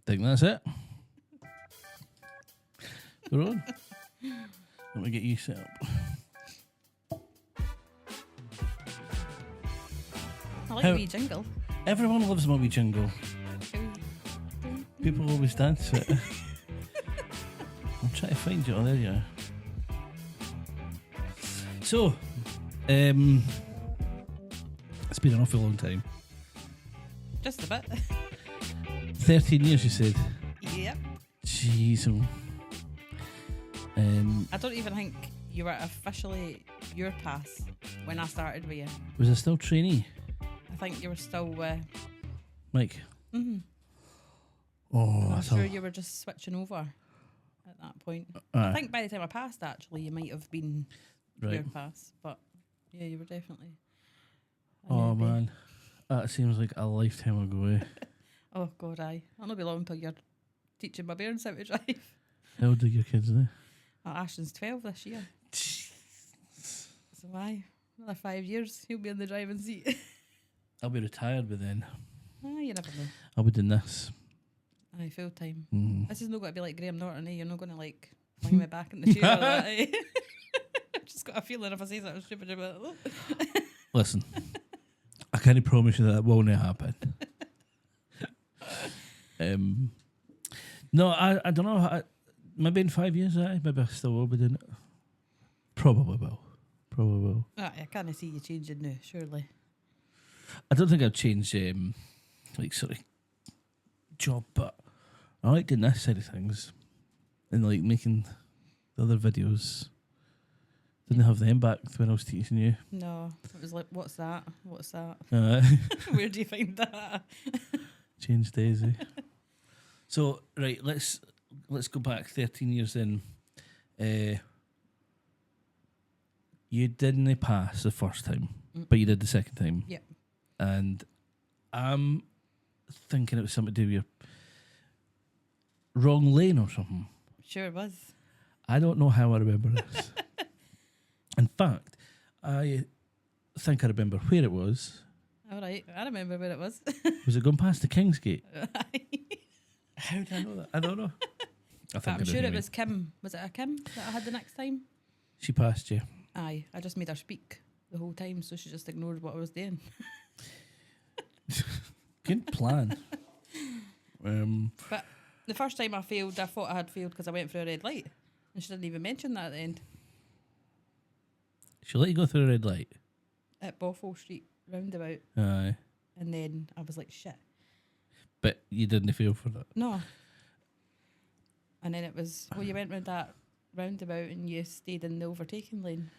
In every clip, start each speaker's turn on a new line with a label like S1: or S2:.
S1: think that's it. We're on. Let me get you set up.
S2: I like the wee jingle.
S1: Everyone loves my wee jingle. People always dance it. I'm trying to find you. Oh, there you are. So, it's been an awful long time.
S2: Just a bit.
S1: 13 years, you said?
S2: Yep.
S1: Jeez.
S2: I don't even think you were officially your pass when I started with you.
S1: Was I still trainee?
S2: I think you were still
S1: Mike?
S2: Mm-hmm.
S1: Oh,
S2: I'm sure you were just switching over at that point. I think by the time I passed, actually, you might have been your pass. But yeah, you were definitely.
S1: Oh, man. That seems like a lifetime ago, eh?
S2: Oh, God, aye. I'll not be long until you're teaching my parents how to drive.
S1: How old are your kids now?
S2: Oh, Ashton's 12 this year. So aye, another 5 years, he'll be in the driving seat.
S1: I'll be retired by then.
S2: Ah, you never know.
S1: I'll be doing this.
S2: Aye, full time.
S1: This
S2: is not going to be like Graham Norton, eh? You're not going to like fling me back in the chair or that, eh? I've just got a feeling if I say something stupid about it.
S1: Listen, I can't promise you that will not happen. No, I don't know. Maybe in 5 years, maybe I still will be doing it. Probably will.
S2: I can't see you changing now, surely.
S1: I don't think I've changed, like, sort of job, but I like doing this side of things and, like, making the other videos. Didn't have them back when I was teaching you.
S2: No, it was like, what's that? What's that? Where do you find that?
S1: Change days, eh? So, right, let's go back 13 years in. You didn't pass the first time, but you did the second time.
S2: Yep.
S1: And I'm thinking it was something to do with your wrong lane or something.
S2: Sure it was.
S1: I don't know how I remember this. In fact, I think I remember where it was.
S2: All right, I remember where it was.
S1: Was it going past the Kingsgate? How did I know that? I don't know.
S2: I'm sure it was Kim. Was it a Kim that I had the next time?
S1: She passed you.
S2: Aye, I just made her speak the whole time, so she just ignored what I was doing.
S1: Good plan.
S2: But the first time I failed, I thought I had failed because I went through a red light, and she didn't even mention that at the end.
S1: She let you go through a red light?
S2: At Bothwell Street roundabout.
S1: Aye.
S2: And then I was like, shit.
S1: But you didn't fail for that?
S2: No. And then it was, well, you went round that roundabout and you stayed in the overtaking lane.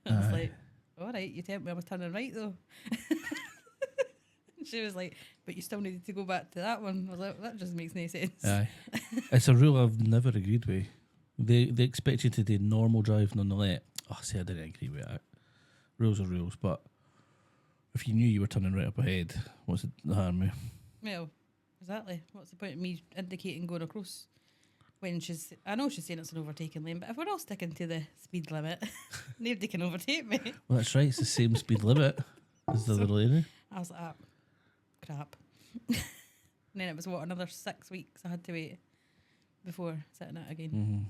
S2: I was like, all right, you told me I was turning right though. She was like, but you still needed to go back to that one. I was like, that just makes no sense.
S1: Aye. It's a rule I've never agreed with. They expect you to do normal driving on the left. Oh, see, I didn't agree with that. Rules are rules, but if you knew you were turning right up ahead, what's the harm?
S2: Well, exactly. What's the point of me indicating going across when I know she's saying it's an overtaking lane, but if we're all sticking to the speed limit, nobody can overtake me.
S1: Well, that's right. It's the same speed limit as the other lady.
S2: I was like, crap. And then it was, another 6 weeks I had to wait before sitting it again.
S1: Mm-hmm.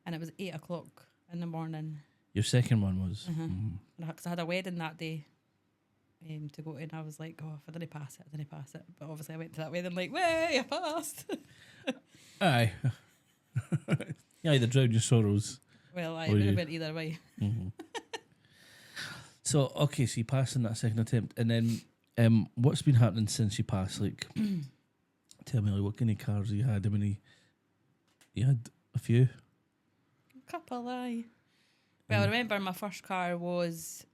S2: And it was 8 o'clock in the morning.
S1: Your second one was?
S2: Because I had a wedding that day to go to, and I was like, oh, if I didn't pass it. But obviously I went to that wedding like, way, I passed.
S1: Aye. You either drowned your sorrows.
S2: Well, I would have went either way.
S1: Mm-hmm. So, okay, so you passed in that second attempt. And then what's been happening since you passed? Like, tell me, like, what kind of cars you had? How many? You had a few?
S2: A couple, aye. Well, I remember my first car was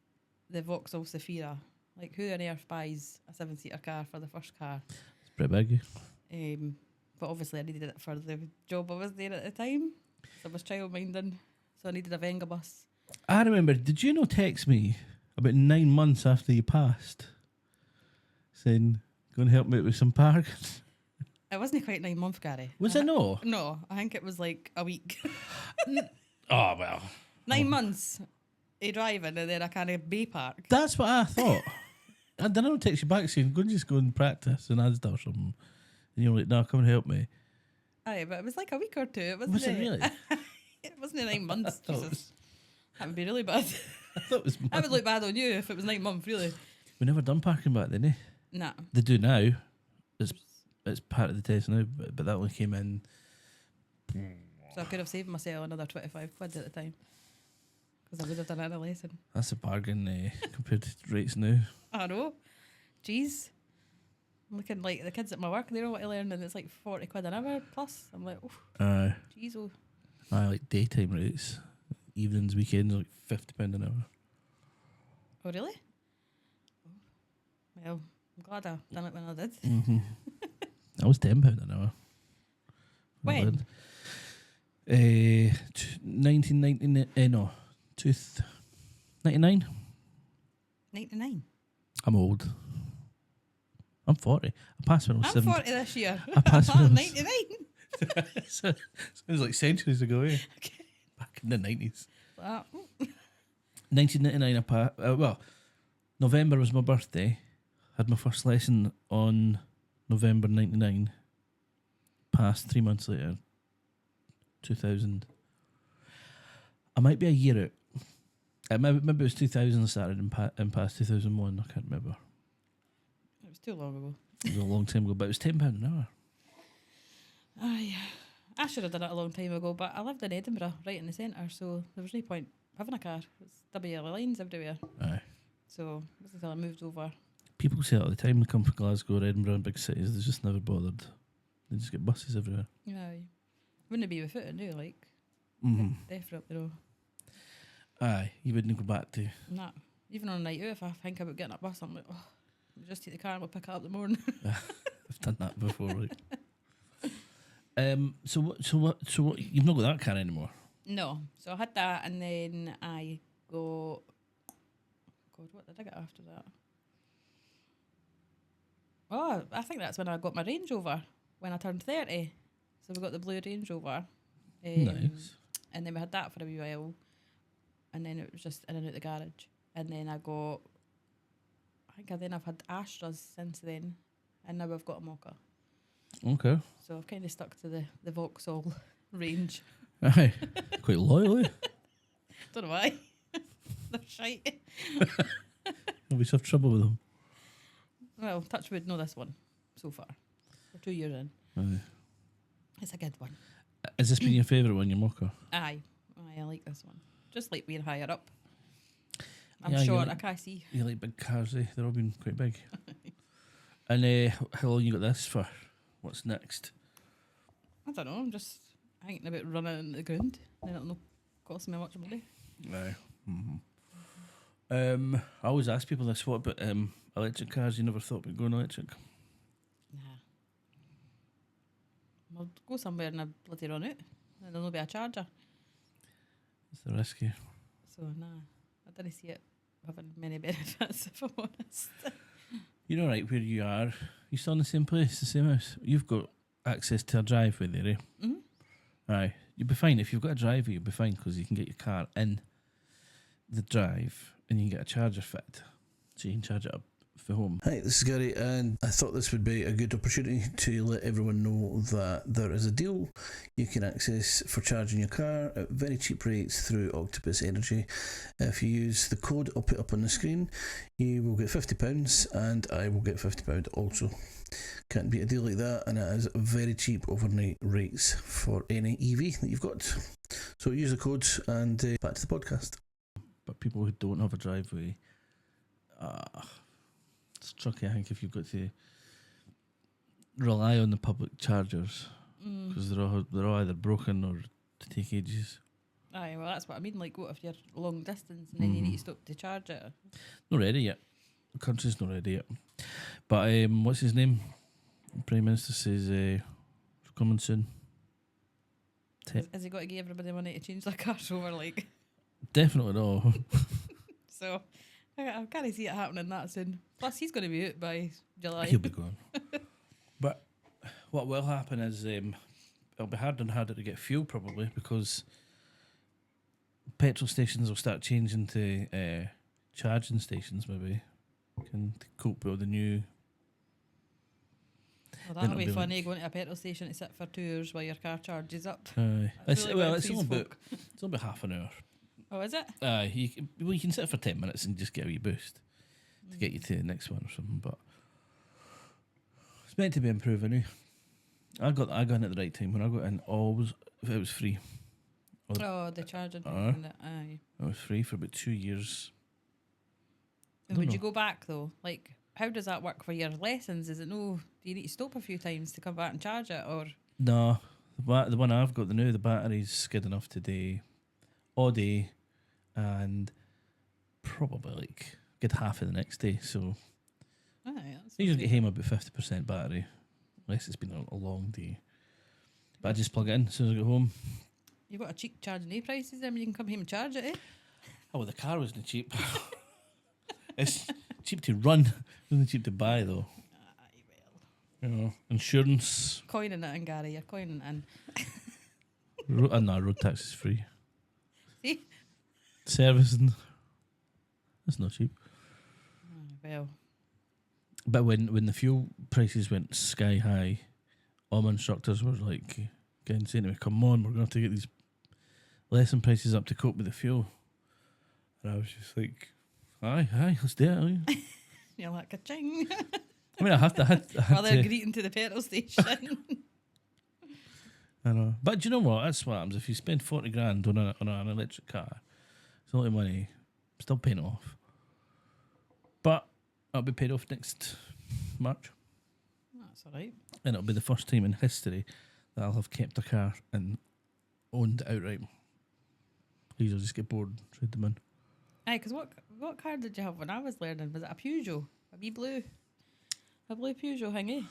S2: the Vauxhall Zafira. Like, who on earth buys a 7-seater car for the first car?
S1: It's pretty big.
S2: But obviously I needed it for the job I was there at the time. So I was childminding. So I needed a Venga bus.
S1: I remember, did you not text me about 9 months after you passed saying, go and help me out with some parking?
S2: It wasn't quite 9 months, Gary.
S1: Was it no?
S2: No, I think it was like a week.
S1: Oh, well.
S2: 9 months of driving and then I kind of bay park.
S1: That's what I thought. I didn't text you back saying, go and just go and practice in Asda or something. And you're like, no, come and help me.
S2: Aye, but it was like a week or two. It wasn't
S1: Was it really?
S2: It wasn't 9 months.
S1: thought it
S2: Jesus. That would be really bad.
S1: I thought it was
S2: That would look bad on you if it was 9 months, really.
S1: We never done parking back then, eh?
S2: Nah.
S1: They do now. It's part of the test now, but that only came in.
S2: So I could have saved myself another 25 quid at the time. Because I would have done another lesson.
S1: That's a bargain compared to rates now.
S2: I know. Jeez. I'm looking like the kids at my work, they don't want to learn and it's like 40 quid an hour plus. I'm like, oh, jeez, oh.
S1: I like daytime rates. Evenings, weekends, like £50 an hour.
S2: Oh, really? Well, I'm glad I done it when I did.
S1: Mm-hmm. That was £10 an hour.
S2: When?
S1: 1999. No, 99.
S2: 99.
S1: I'm old. I'm 40. I passed when I was
S2: I'm
S1: 7.
S2: 40 this year.
S1: I passed when I was
S2: 99.
S1: Sounds like centuries ago, eh?
S2: Okay.
S1: Back in the 90s.
S2: That.
S1: 1999, well, November was my birthday. Had my first lesson on November 99. Passed 3 months later. 2000. I might be a year out. Maybe it was 2000 I started and passed 2001. I can't remember.
S2: It was too long ago.
S1: It was a long time ago, but it was £10 an hour.
S2: Aye. I should have done it a long time ago, but I lived in Edinburgh, right in the centre, so there was no point having a car. It's WL lines everywhere.
S1: Aye.
S2: So it wasn't until I moved over.
S1: People say it all the time, they come from Glasgow or Edinburgh and big cities, they're just never bothered. They just get buses everywhere.
S2: Aye. Wouldn't it be with it, no? Like, definitely no.
S1: Aye, you wouldn't go back to.
S2: Nah. Even on a night out, if I think about getting a bus, I'm like, oh, we'll just take the car and we'll pick it up in the morning.
S1: I've done that before, right? So what? You've not got that car anymore.
S2: No. So I had that, and then I got. God, what did I get after that? Oh, I think that's when I got my Range Rover when I turned 30. So we got the blue Range Rover.
S1: Nice.
S2: And then we had that for a wee while, and then it was just in and out the garage. And then I think I've had Astras since then, and now I've got a Mocha.
S1: Okay.
S2: So I've kind of stuck to the Vauxhall range.
S1: Aye. Quite loyal, eh?
S2: Don't know why. They're shite.
S1: Always have trouble with them.
S2: Well, touch wood, no this one so far. We're 2 years in.
S1: Aye.
S2: It's a good one.
S1: Has this been your favourite one, your Mocha?
S2: Aye, I like this one. Just like being higher up. I'm
S1: Yeah, you
S2: short,
S1: like-
S2: I can't see.
S1: You like big cars, eh? They're all been quite big. And how long you got this for? What's next?
S2: I don't know, I'm just thinking about running into the ground. Then it'll not cost me much money.
S1: Aye. I always ask people this, what about electric cars? You never thought about going electric?
S2: Nah. I'll go somewhere and I bloody run out. And there'll not be a charger.
S1: It's the risky.
S2: So nah, I didn't see it having many benefits, if I'm honest.
S1: You're all right where you are. You still in the same place, the same house? You've got access to a driveway there, eh?
S2: Mm-hmm.
S1: Aye. You'll be fine. If you've got a driveway, you'll be fine because you can get your car in the drive and you can get a charger fit. So you can charge it up for home. Hi, this is Gary, and I thought this would be a good opportunity to let everyone know that there is a deal you can access for charging your car at very cheap rates through Octopus Energy. If you use the code I'll put up on the screen, you will get £50 and I will get £50 also. Can't beat a deal like that, and it is very cheap overnight rates for any EV that you've got. So use the code and back to the podcast. But people who don't have a driveway, it's tricky, I think, if you've got to rely on the public chargers because they're all either broken or to take ages.
S2: Aye, well that's what I mean. Like, what if you're long distance and then you need to stop to charge it?
S1: Not ready yet. The country's not ready yet. But what's his name? The Prime Minister says it's coming soon.
S2: Has he got to give everybody money to change their cars over? Like,
S1: Definitely not.
S2: so I can't see it happening that soon. Plus, he's going to be out by July.
S1: He'll be gone. But what will happen is it'll be harder and harder to get fuel probably because petrol stations will start changing to charging stations maybe to cope with all the new.
S2: Well,
S1: Then
S2: that'll
S1: it'll
S2: be
S1: be
S2: funny
S1: like-
S2: going to a petrol station to sit for 2 hours while your car charges up.
S1: Aye.
S2: That's really what
S1: It's
S2: please
S1: only
S2: folk.
S1: it's only about half an hour.
S2: Oh, is it?
S1: You can sit for 10 minutes and just get a wee boost to get you to the next one or something. But it's meant to be improving. I got in at the right time. When I got in, it was free.
S2: Oh, the charging. Aye.
S1: It was free for about 2 years.
S2: And
S1: Don't
S2: would you
S1: know.
S2: go back though? Like, how does that work for your lessons? Is it no? Do you need to stop a few times to come back and charge it, or?
S1: No, the one I've got the battery's good enough today, all day, and probably like good half of the next day. So
S2: Aye, that's
S1: I usually
S2: okay.
S1: get home about 50% battery, unless it's been a long day. But I just plug it in as soon as I get home.
S2: You've got a cheap charging A prices, then you can come home and charge it, eh?
S1: Oh, well, the car wasn't cheap. It's cheap to run, it wasn't cheap to buy though.
S2: Aye, well.
S1: You know, insurance.
S2: Coining it in, Gary, you're coining it in.
S1: No, road tax is free.
S2: See?
S1: Servicing, that's not cheap.
S2: Well,
S1: But when the fuel prices went sky high, all my instructors were like saying to me, "Come on, we're going to have to get these lesson prices up to cope with the fuel." And I was just like, "Aye, let's do it." Aye."
S2: you're like a ching.
S1: I mean, I had
S2: While they're
S1: to.
S2: greeting to the petrol station.
S1: I know, but do you know what? That's what happens if you spend 40 grand on an electric car. It's a lot of money. Still paying it off, but I'll be paid off next March.
S2: That's all right.
S1: And it'll be the first time in history that I'll have kept a car and owned it outright. These will just get bored and trade them in.
S2: Aye, because what car did you have when I was learning? Was it a Peugeot? A wee blue? A blue Peugeot thing, eh?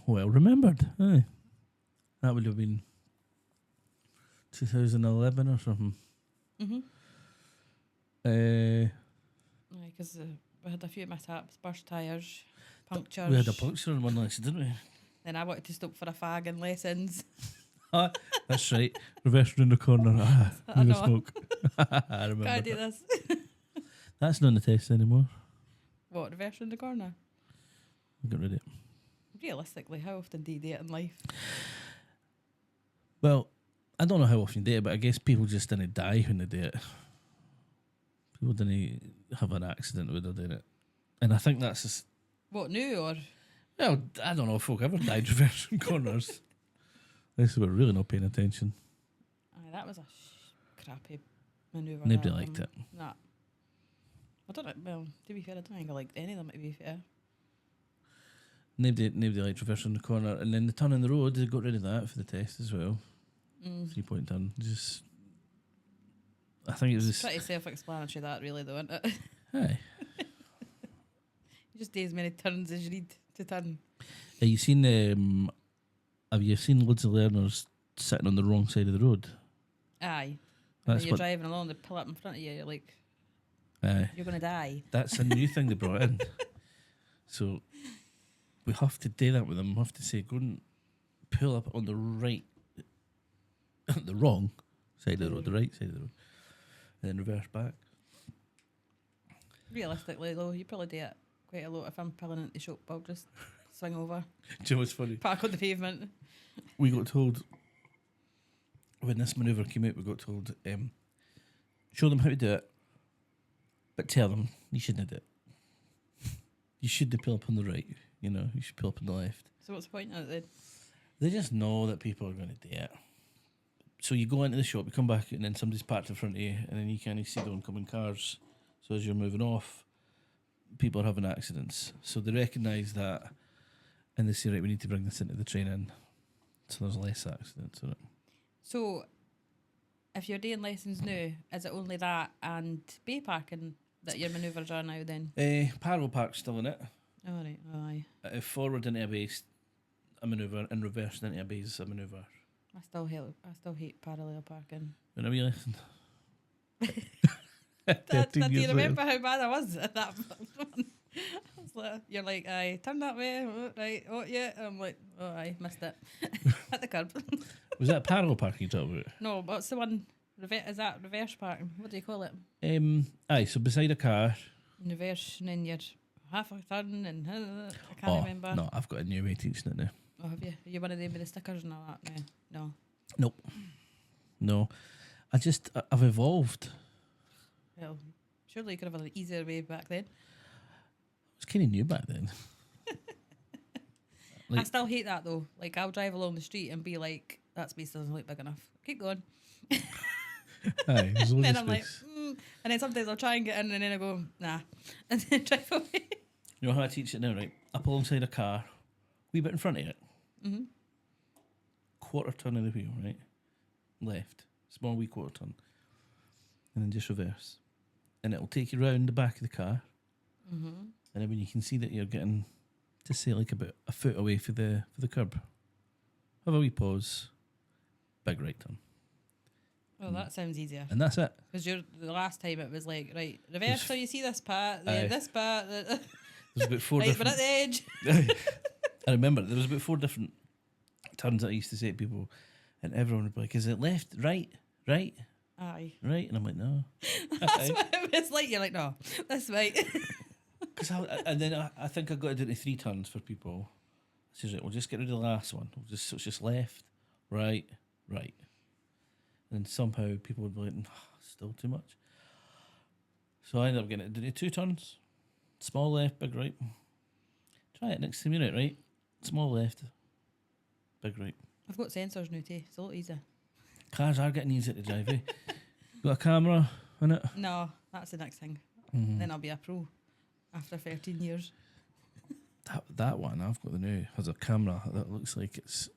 S1: Well remembered. Aye. That would have been 2011 or something.
S2: Mm-hmm.
S1: Uh,
S2: Aye, because we had a few mishaps, burst tyres, punctures.
S1: we had a puncture in one lesson, didn't we?
S2: Then I wanted to stop for a fag in lessons.
S1: Ah, that's right. Reverse round the corner.
S2: I
S1: With a
S2: know.
S1: smoke. I remember.
S2: Can't do
S1: that.
S2: this.
S1: That's not on the test anymore.
S2: What, reverse in the corner?
S1: I got rid of it.
S2: Realistically, how often do you do it in life?
S1: Well, I don't know how often you do it, but I guess people just didn't die when they do it. People didn't have an accident when they're doing it. And I think that's just,
S2: What, new or?
S1: well, I don't know if folk ever died reversing corners. Unless they were really not paying attention.
S2: Aye, that was a crappy manoeuvre.
S1: Nobody
S2: that,
S1: liked it.
S2: Nah. I don't know. Well, to be fair, I don't think I liked any of them, to be fair.
S1: Nobody liked reversing the corner. And then the turn in the road, they got rid of that for the test as well.
S2: Mm.
S1: 3-point turn. Just, I think it was
S2: It's
S1: just,
S2: pretty self-explanatory, that, really, though, isn't it?
S1: aye.
S2: You just do as many turns as you need to turn.
S1: Have you seen loads of learners sitting on the wrong side of the road?
S2: Aye.
S1: That's
S2: When you're
S1: what.
S2: driving along, they pull up in front of you, you're like,
S1: Aye.
S2: you're going to die.
S1: That's a new thing they brought in. So we have to do that with them. We have to say, go and pull up on the right, the wrong side of the road, the right side of the road, and then reverse back.
S2: Realistically, though, you probably do it quite a lot. If I'm pulling into the shop, I'll just swing over,
S1: Do you know what's funny?
S2: park on the pavement.
S1: We got told, when this manoeuvre came out, we got told, show them how to do it, but tell them you shouldn't do it. You should pull up on the right, you should pull up on the left.
S2: So what's the point of it then?
S1: They just know that people are going to do it. So you go into the shop, you come back, and then somebody's parked in front of you, and then you kind of see the oncoming cars. So as you're moving off, people are having accidents. So they recognise that, and they say, right, we need to bring this into the training, so there's less accidents on it.
S2: So, if you're doing lessons now, is it only that and bay parking that your manoeuvres are now then?
S1: Parallel park's still in it.
S2: Oh, right. Aye.
S1: Forward into a base, a manoeuvre, and reverse into a base, a manoeuvre.
S2: I still hate parallel parking.
S1: You know, you listen.
S2: Do
S1: 13
S2: you
S1: years
S2: remember
S1: later.
S2: how bad I was at that one? I was like, you're like, aye, turn that way, oh, right, oh yeah. I'm like, oh, I missed it. At the curb.
S1: Was that parallel parking you talking about?
S2: No, what's the one? Is that reverse parking? What do you call it?
S1: Aye, so beside a car.
S2: Reverse, and then you're half a turn, and I can't remember.
S1: No, I've got a new way teaching it now.
S2: Oh, have you? Are you one of them with the stickers and all that? No.
S1: Nope. No. I've evolved.
S2: Well, surely you could have an easier way back then.
S1: It was kind of new back then.
S2: I still hate that though. Like, I'll drive along the street and be like, that space doesn't look big enough. Keep going.
S1: Aye, there's loads
S2: And
S1: of
S2: I'm like,
S1: space.
S2: and then sometimes I'll try and get in and then I go, nah. And then drive away.
S1: You know how I teach it now, right? Up alongside a car, wee bit in front of it.
S2: Mm-hmm.
S1: Quarter turn of the wheel, right? Left. Small wee quarter turn. And then just reverse. And it'll take you round the back of the car.
S2: Mm-hmm.
S1: And then when you can see that you're getting, just say like about a foot away for the curb, have a wee pause, big right turn.
S2: Well, that sounds easier.
S1: And that's it.
S2: Because the last time it was like, right, reverse so you see this part, then this part.
S1: There's about 4
S2: right,
S1: different...
S2: but at the edge.
S1: I remember there was about 4 different turns that I used to say to people, and everyone would be like, is it left, right, right,
S2: Aye.
S1: right? And I'm like, no.
S2: That's what it was like. You're like, no, that's right.
S1: And then I think I got it into 3 turns for people. I says, right, we'll just get rid of the last one. So it's just left, right, right. And somehow people would be like, still too much. So I ended up getting it into 2 turns. Small left, big right. Try it next time you're out, right? Small left, big right.
S2: I've got sensors now too. It's a lot easier.
S1: Cars are getting easier to drive, eh? Got a camera in it?
S2: No, that's the next thing.
S1: Mm-hmm.
S2: Then I'll be a pro after 13 years.
S1: That one I've got the new has a camera that looks like it's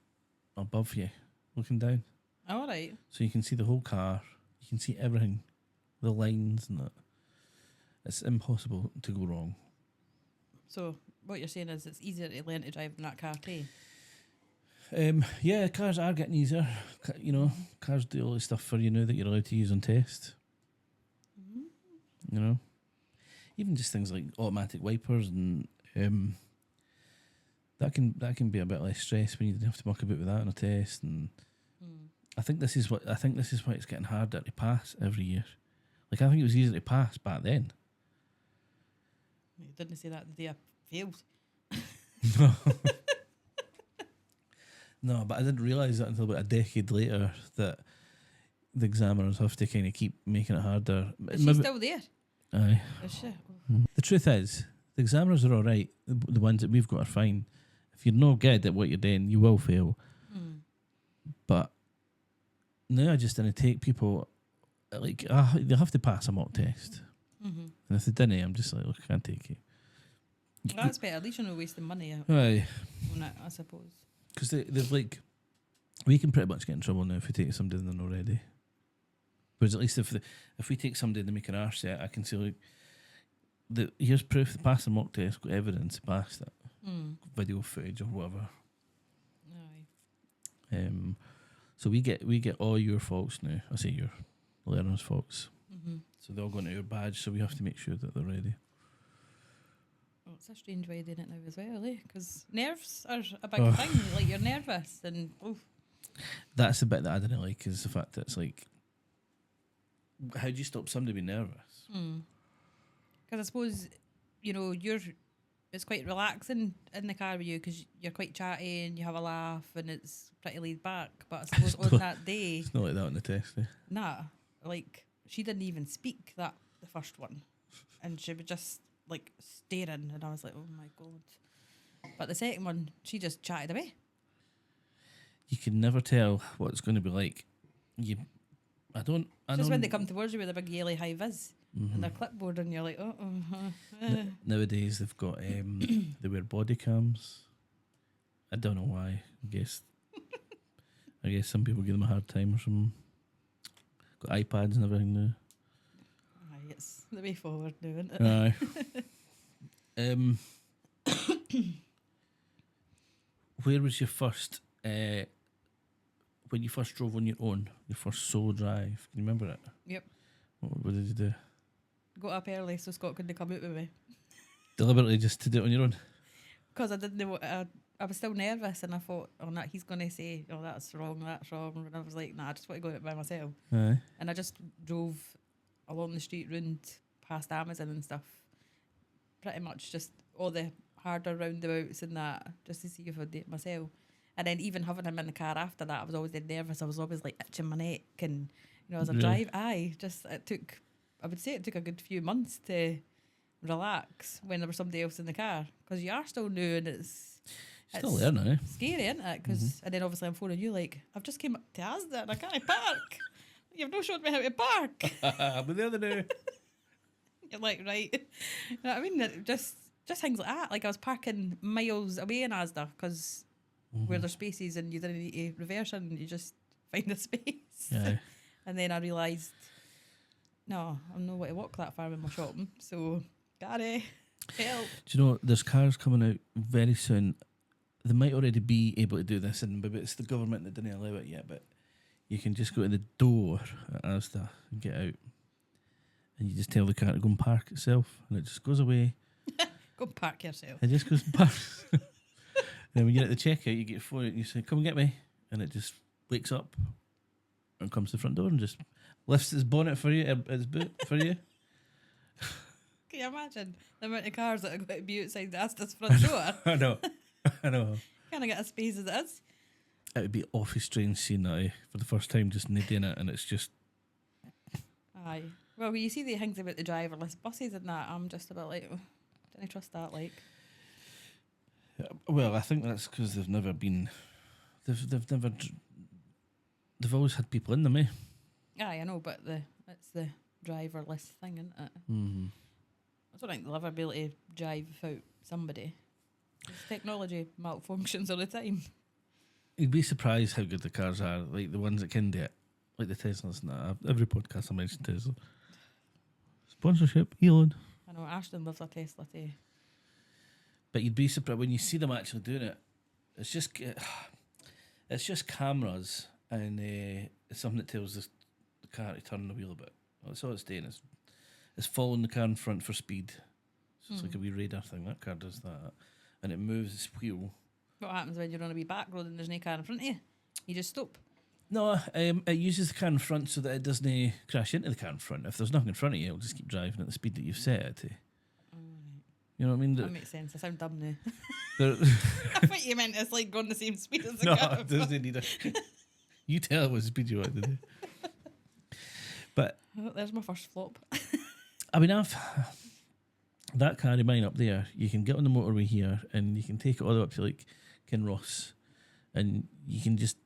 S1: above you, looking down.
S2: All right.
S1: So you can see the whole car. You can see everything, the lines and that. It's impossible to go wrong.
S2: So what you're saying is it's easier to learn to drive than that car too?
S1: Yeah, cars are getting easier. You know, cars do all this stuff for you now that you're allowed to use on test. Mm-hmm. You know, even just things like automatic wipers and that can be a bit less stress when you don't have to muck about with that on a test. And I think this is why it's getting harder to pass every year. Like, I think it was easier to pass back then.
S2: You didn't say that the day I failed.
S1: No. No, but I didn't realise that until about a decade later that the examiners have to kind of keep making it harder.
S2: Is she still there?
S1: Aye.
S2: Is she?
S1: The truth is, the examiners are all right. The ones that we've got are fine. If you're not good at what you're doing, you will fail. But now I just didn't take people, like, they have to pass a mock test. And if they didn't, I'm just like, look, I can't take it.
S2: Well, that's better. At least you're not wasting money
S1: Aye.
S2: on it, I suppose.
S1: Because they've like, we can pretty much get in trouble now if we take somebody and they're not ready. Whereas at least if we take somebody and they make an arse set, I can say, like, here's proof they passed the mock test, got evidence they passed it, video footage or whatever.
S2: Aye.
S1: So we get all your faults now. I say your learners' faults. So they all go into your badge. So we have to make sure that they're ready.
S2: Oh, it's a strange way of doing it now as well, eh? Because nerves are a big thing. Like, you're nervous and
S1: That's the bit that I didn't like, is the fact that it's like, how do you stop somebody being nervous?
S2: Because I suppose, you know, it's quite relaxing in the car with you because you're quite chatty and you have a laugh and it's pretty laid back. But I suppose on that day,
S1: It's not like that on the test. Eh?
S2: nah, like, she didn't even speak the first one, and she was just like staring, and I was like, oh my god. But the second one, she just chatted away.
S1: You can never tell what it's going to be like.
S2: Just when they come towards you with a big yellow high vis and their clipboard, and you're like,
S1: Nowadays they've got they wear body cams. I don't know why. I guess some people give them a hard time or something. Got iPads and everything now.
S2: Aye, it's the way forward now, isn't it?
S1: Aye. Where was your first when you first drove on your own, your first solo drive? Can you remember it?
S2: Yep.
S1: What did you do?
S2: Got up early so Scott couldn't come out with me.
S1: Deliberately just to do it on your own?
S2: Because I didn't know, I was still nervous and I thought, oh, no, he's going to say, oh, that's wrong. And I was like, nah, I just want to go out by myself.
S1: Aye.
S2: And I just drove along the street round past Amazon and stuff. Pretty much just all the harder roundabouts and that, just to see if I'd do it myself. And then even having him in the car after that, I was always dead nervous. I was always like itching my neck, and as I
S1: Really?
S2: drive, I would say it took a good few months to relax when there was somebody else in the car, because you are still new and it's
S1: Still there now.
S2: scary, isn't it? And then obviously I'm phoning you like, I've just came up to Asda and I can't park. You've not showed me how to park.
S1: I'll be there now.
S2: You're like, right. You know what I mean? Just things like that. Like I was parking miles away in Asda because where there's spaces and you didn't need to reverse and you just find a space.
S1: Yeah.
S2: And then I realised, no, I'm not going to walk that far with my shopping. So, Gary, help.
S1: Do you know, there's cars coming out very soon. They might already be able to do this, and maybe it's the government that didn't allow it yet, but you can just go to the door at Asda and get out. And you just tell the car to go and park itself, and it just goes away.
S2: Go and park yourself.
S1: It just goes and parks. Then when you're at the checkout, you get your phone and you say, "Come and get me," and it just wakes up and comes to the front door and just lifts its bonnet for you, its boot for you.
S2: Can you imagine the amount of cars that are going to be outside the Asda's front door?
S1: I know.
S2: Can I get a space as it is?
S1: It would be awfully strange seeing that for the first time, just doing it, and it's just.
S2: Aye. Well, when you see the things about the driverless buses and that, I'm just a bit like, don't I trust that? Like,
S1: Well, I think that's because they've never been. They've always had people in them, eh?
S2: aye, I know, but it's the driverless thing, isn't it?
S1: Mm-hmm.
S2: I don't think they'll ever be able to drive without somebody. 'Cause technology malfunctions all the time.
S1: You'd be surprised how good the cars are, like the ones that can do it, like the Teslas and that. Every podcast I mention Tesla. Sponsorship, Elon.
S2: I know Ashton loves a Tesla too.
S1: But you'd be surprised when you see them actually doing it. It's just cameras and something that tells the car to turn the wheel a bit. That's all it's doing. It's following the car in front for speed. So it's like a wee radar thing. That car does that, and it moves its wheel.
S2: What happens when you're on a wee back road and there's no car in front of you? You just stop.
S1: No, it uses the car in front so that it doesn't crash into the car in front. If there's nothing in front of you, it'll just keep driving at the speed that you've set it to. You know what I mean?
S2: That makes sense. I sound dumb now.
S1: There-
S2: I thought you meant it's like going the same speed as the
S1: no,
S2: car.
S1: it doesn't need a. You tell it what speed you want to do. But
S2: Oh, there's my first flop.
S1: I mean, that car of mine up there, you can get on the motorway here and you can take it all the way up to like Kinross, and you can just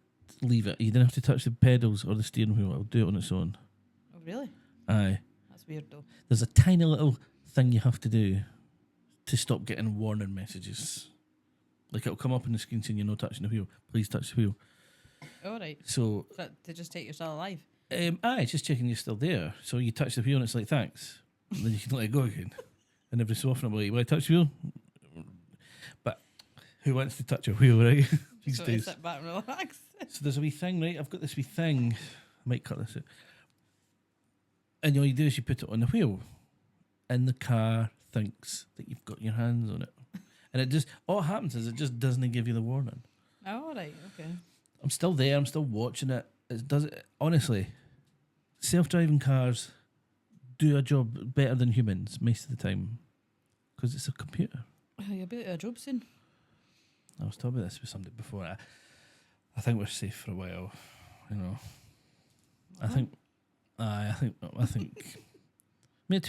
S1: leave it. You don't have to touch the pedals or the steering wheel. It'll do it on its own.
S2: Oh, really?
S1: Aye.
S2: That's weird though.
S1: There's a tiny little thing you have to do to stop getting warning messages. Like it'll come up on the screen saying you're not touching the wheel. Please touch the wheel.
S2: All right.
S1: So,
S2: Is that to just take yourself alive?
S1: it's just checking you're still there. So you touch the wheel and it's like, thanks. And then you can let it go again. And every so often I'm like, will I touch the wheel? But who wants to touch a wheel, right? These
S2: So
S1: days.
S2: sit back and relax.
S1: So there's a wee thing, right? I've got this wee thing. I might cut this out. And all you do is you put it on the wheel. And the car thinks that you've got your hands on it. And it just, all it happens is it just doesn't give you the warning.
S2: Oh, all right. Okay.
S1: I'm still there. I'm still watching it. It does it. Honestly, self-driving cars do a job better than humans most of the time because it's a computer.
S2: Oh, you'll be out of a job soon.
S1: I was talking about this with somebody before. I think we're safe for a while. You know, I think. I mean, it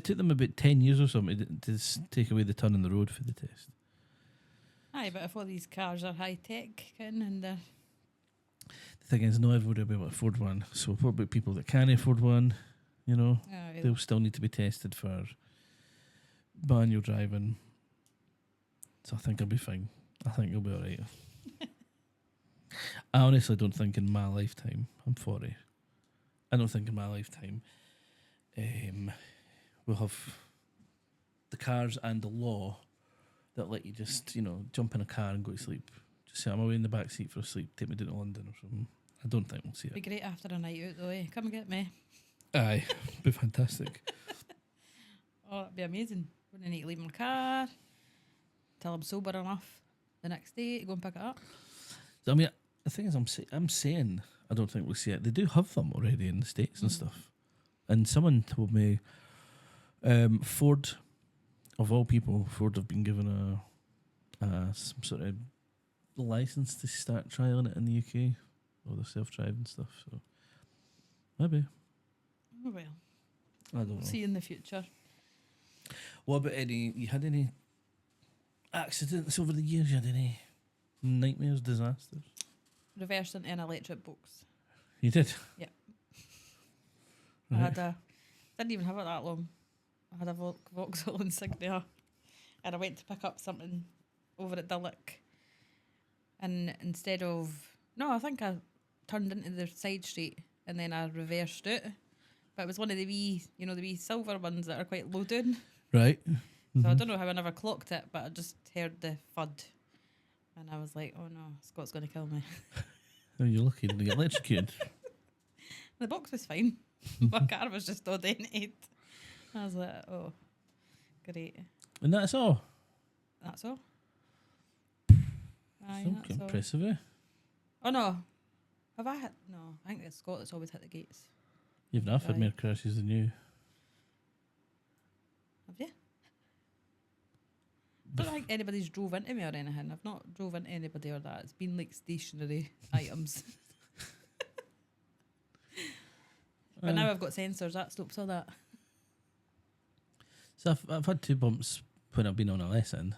S1: took them about 10 years or something to take away the turn in the road for the test.
S2: Aye, but if all these cars are high tech, and
S1: The thing is, not everybody will be able to afford one. So what about people that can afford one? You know, they'll still need to be tested for manual driving. So I think I'll be fine. I think I'll be all right. I honestly don't think in my lifetime, I'm 40, I don't think in my lifetime we'll have the cars and the law that let you just, jump in a car and go to sleep. Just say, I'm away in the back seat for a sleep, take me down to London or something. I don't think we'll see
S2: be
S1: it.
S2: great after a night out though. Eh? Come and get me.
S1: Aye, be fantastic.
S2: Oh, that'd be amazing. Wouldn't need to leave my car till I'm sober enough the next day to go and pick it up.
S1: I mean, the thing is, I'm saying I don't think we'll see it. They do have them already in the States and stuff. And someone told me Ford, of all people, Ford have been given some sort of the license to start trialing it in the UK, all the self-driving stuff. So maybe.
S2: Oh well.
S1: I don't know.
S2: See you in the future.
S1: What about you had any accidents over the years? You had any nightmares, disasters?
S2: Reversing an electric box.
S1: You did?
S2: Yeah.
S1: Right.
S2: I had didn't even have it that long. I had a Vauxhall Insignia, and I went to pick up something over at Dullock, and instead of I think I turned into the side street and then I reversed it, but it was one of the wee silver ones that are quite low down.
S1: Right.
S2: So I don't know how I never clocked it, but I just heard the thud, and I was like, "Oh no, Scott's going to kill me."
S1: Oh, you're lucky to get electrocuted.
S2: The box was fine. My car was just all dented. I was like, "Oh, great."
S1: And that's all.
S2: That's all. Aye,
S1: So
S2: that's all.
S1: impressive, eh?
S2: Oh no, have I hit? No, I think it's Scott that's always hit the gates.
S1: You've not had
S2: Aye.
S1: more crashes than you.
S2: Have you? I don't think anybody's drove into me or anything. I've not drove into anybody or that. It's been like stationary items. But now I've got sensors. That stops all that.
S1: So I've had 2 bumps when I've been on a lesson.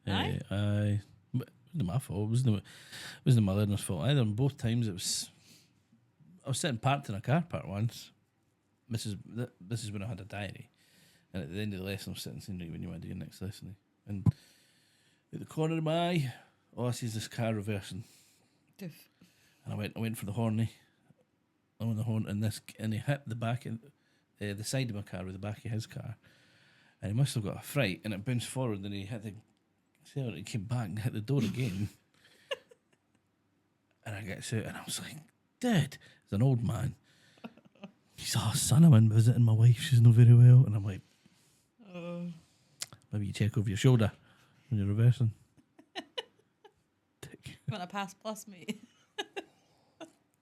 S2: Aye?
S1: It wasn't my fault. It wasn't my learner's fault either. And both times I was sitting parked in a car park once. This is when I had a diary. And at the end of the lesson, I'm sitting saying, right, when you want to do your next lesson. And at the corner of my eye, I sees this car reversing.
S2: Doof.
S1: And I went for the horny. I went on the horn, and he hit the back of the side of my car with the back of his car. And he must have got a fright, and it bounced forward, and he hit the cellar, and came back and hit the door again. And I get out, and I was like, "Dad," it's an old man. He's, "Oh, son, I'm in visiting my wife. She's not very well." And I'm like, "Maybe you check over your shoulder when you're reversing." Dick.
S2: Want a pass plus, mate?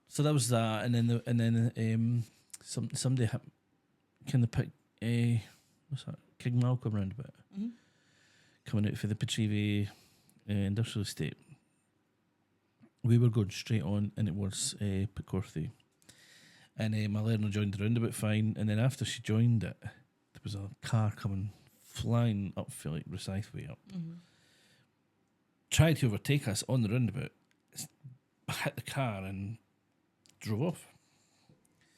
S1: So that was that, and then somebody kind of picked what's that? King Malcolm roundabout, coming out for the Petrivi industrial estate. We were going straight on, and it was Pecorthy. And my learner joined the roundabout fine, and then after she joined it, there was a car coming flying up for like Rosyth way up. Tried to overtake us on the roundabout, hit the car and drove off.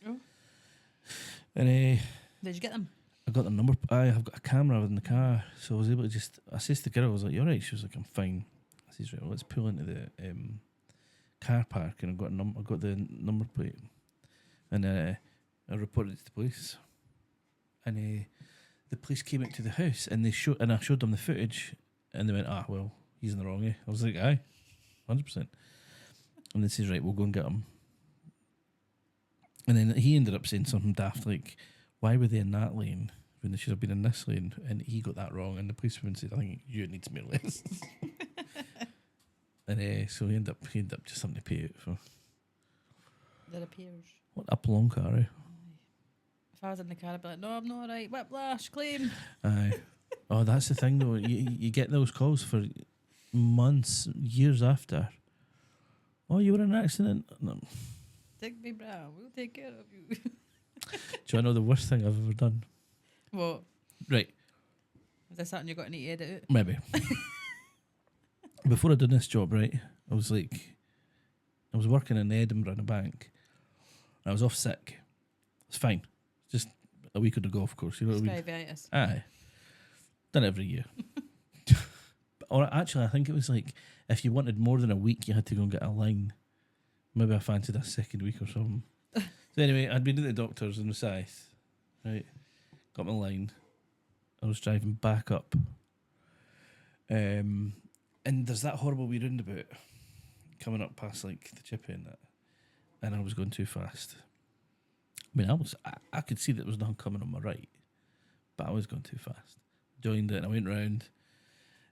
S2: Oh.
S1: And
S2: Did you get them?
S1: I got the number. I've got a camera in the car, so I was able to I said to the girl, I was like, "You all right?" She was like, "I'm fine." I says, "Right, well, let's pull into the car park," and I got the number plate, and I reported it to the police, and the police came out to the house, and I showed them the footage, and they went, "Ah, well, he's in the wrong." I was like, "Aye, 100%." And they says, "Right, we'll go and get him." And then he ended up saying something daft like, "Why were they in that lane when they should have been in this lane?" And he got that wrong, and the policeman said, "I think you need more lessons." And so he ended up just something to pay out for.
S2: The repairs.
S1: What up long car, eh?
S2: If I was in the car, I'd be like, "No, I'm not alright. Whiplash, claim."
S1: Aye. Oh, that's the thing though. You get those calls for months, years after. "Oh, you were in an accident." No.
S2: Digby Brown, we'll take care of you.
S1: Do you know the worst thing I've ever done?
S2: What?
S1: Right,
S2: Is there something you're going to need to edit out?
S1: maybe. Before I did this job, right, I was working in Edinburgh in a bank. And I was off sick. It's fine. Just a week on the golf course. You know what I mean?
S2: Skyvitis.
S1: Aye. Done every year. Or actually, I think it was like, if you wanted more than a week, you had to go and get a line. Maybe I fancied a second week or something. So anyway, I'd been to the doctors in Rosyth, right? Got my line. I was driving back up. And there's that horrible wee roundabout coming up past like the chippy and that. And I was going too fast. I mean, I could see that there was nothing coming on my right, but I was going too fast. Joined it and I went round.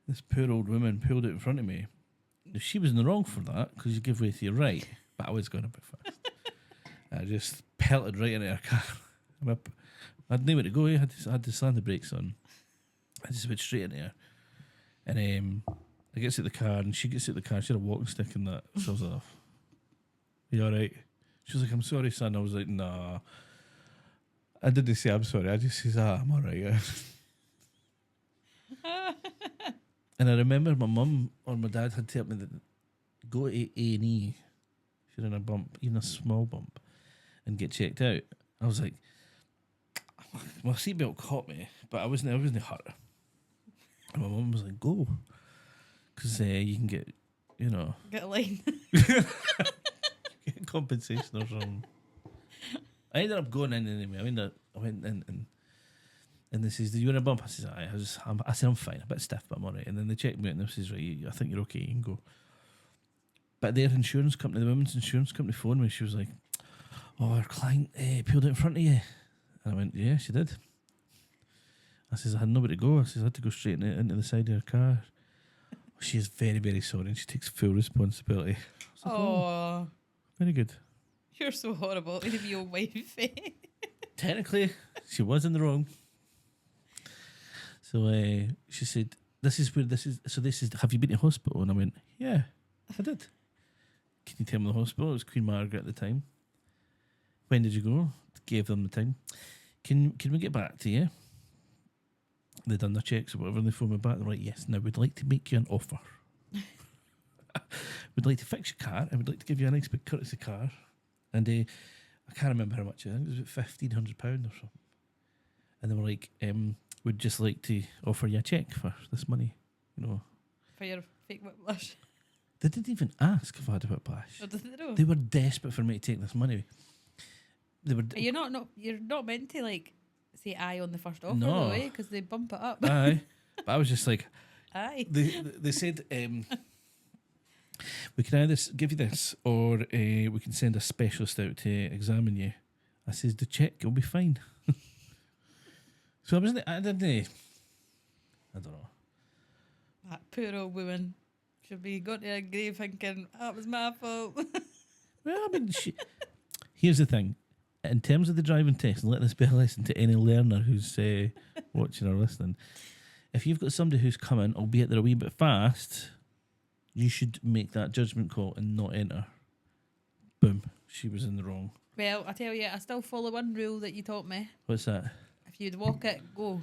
S1: This poor old woman pulled it in front of me. She was in the wrong for that because you give way to your right, but I was going a bit fast. I just pelted right into her car. I had nowhere to go. I had to slam the brakes on. I just went straight into her. And I gets out the car and she gets out the car. She had a walking stick and that. So I was like, "Are you all right?" She was like, "I'm sorry, son." I was like, "Nah." I didn't say I'm sorry. I just says, "I'm all right." And I remember my mum or my dad had told me that go to A&E if you're in a bump, even a small bump, and get checked out. I was like, my seatbelt caught me, but I wasn't hurt. And my mum was like, "Go, because you can get,
S2: Get a line.
S1: get compensation or something." I ended up going in anyway. I went in and they says, "Did you in a bump?" I says, "Aye." I said, "I'm fine, a bit stiff, but I'm alright." And then they checked me out and they says, "Right, I think you're okay, you can go." But their insurance company, the women's insurance company, phoned me. She was like, "Oh, our client peeled out in front of you." And I went, "Yeah, she did." I says, "I had nowhere to go." I says, "I had to go straight into the side of her car." She is very, very sorry and she takes full responsibility. I was like,
S2: Oh,
S1: very good.
S2: you're so horrible. Leave your wife.
S1: Technically, she was in the wrong. So she said, "This is where this is. So this is. Have you been to hospital?" And I went, "Yeah, I did." "Can you tell me the hospital?" It was Queen Margaret at the time. "When did you go?" Gave them the time. Can we get back to you? They done their checks or whatever, and they phoned me back. They're like, "Yes, now we'd like to make you an offer. We'd like to fix your car, and we'd like to give you a nice big courtesy car." And I can't remember how much. I think it was about £1,500 or something. And they were like, "We'd just like to offer you a cheque for this money,
S2: For your fake whiplash.
S1: They didn't even ask if I had a whiplash.
S2: Or did they know?
S1: They were desperate for me to take this money. They were.
S2: You're not meant to like say aye on the first offer,
S1: No.
S2: though, because they bump it up.
S1: Aye, but I was just like,
S2: Aye.
S1: they said, "We can either give you this, or we can send a specialist out to examine you." I says, "The check will be fine." So I wasn't. I don't know.
S2: That poor old woman should be going to a grave thinking, "That was my fault."
S1: Well, I mean, here's the thing. In terms of the driving test, and let this be a lesson to any learner who's watching or listening. If you've got somebody who's coming, albeit they're a wee bit fast, you should make that judgment call and not enter. Boom. She was in the wrong.
S2: Well, I tell you, I still follow one rule that you taught me.
S1: What's that?
S2: If you'd walk it, go.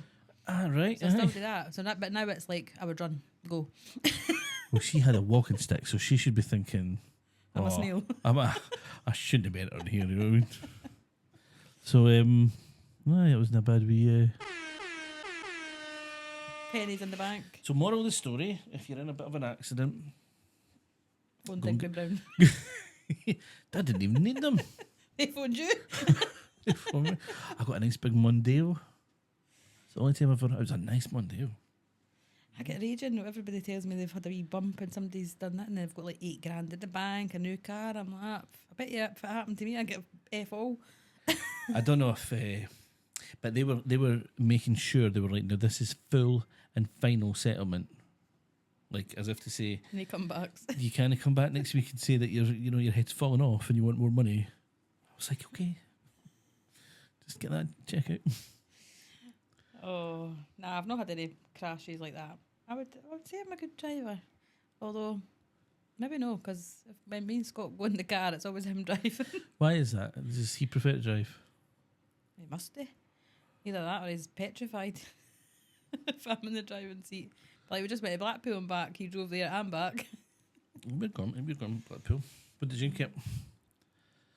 S1: Right.
S2: So I still do that. But now it's like, I would run, go.
S1: Well, she had a walking stick, so she should be thinking,
S2: I'm a snail.
S1: I shouldn't have been on here, you know what I mean? So, it wasn't a bad wee...
S2: Pennies in the bank.
S1: So, moral of the story, if you're in a bit of an accident...
S2: Phone Duncan Brown.
S1: I didn't even need them.
S2: They phoned you.
S1: They phoned me. I got a nice big Mondeo. It's the only time I've ever... It was a nice Mondeo.
S2: I get raging. Everybody tells me they've had a wee bump and somebody's done that and they've got like $8,000 in the bank, a new car. I'm like, I bet you if it happened to me, I'd get F all.
S1: I don't know if... but they were making sure, they were like, "No, this is full and final settlement." Like, as if to say...
S2: Any comebacks.
S1: You kind of come back next week and say that your head's fallen off and you want more money. I was like, okay, just get that check out.
S2: Oh, nah, I've not had any crashes like that. I would say I'm a good driver. Although, maybe no, because when me and Scott go in the car, it's always him driving.
S1: Why is that? Does he prefer to drive?
S2: He must be. Either that or he's petrified. If I'm in the driving seat. Like, we just went to Blackpool and back. He drove there and back.
S1: We're going Blackpool. What did you get?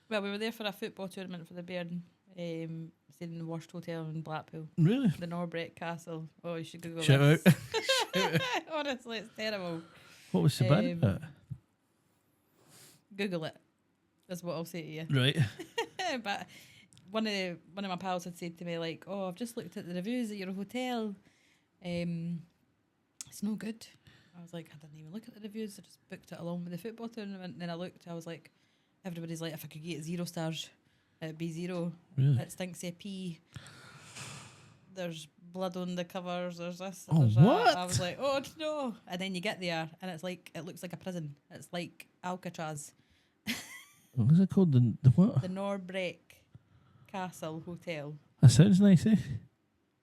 S2: Well, we were there for a football tournament for the Bairn. Stayed in the worst hotel in Blackpool.
S1: Really?
S2: The Norbreck Castle. Oh, you should Google
S1: Shout
S2: this.
S1: out. Shout out.
S2: Honestly, it's terrible.
S1: What was so bad about it?
S2: Google it. That's what I'll say to you.
S1: Right.
S2: But one of my pals had said to me, like, "Oh, I've just looked at the reviews at your hotel. It's no good." I was like, I didn't even look at the reviews. I just booked it along with the football tournament. And then I looked. I was like, everybody's like, if I could get 0 stars, it'd be 0.
S1: Really?
S2: It stinks of pee. There's blood on the covers. There's this.
S1: Oh,
S2: there's
S1: what?
S2: That. I was like, oh no! And then you get there, and it looks like a prison. It's like Alcatraz.
S1: What is it called? The what?
S2: The Norbreck Castle Hotel.
S1: That sounds nice, eh?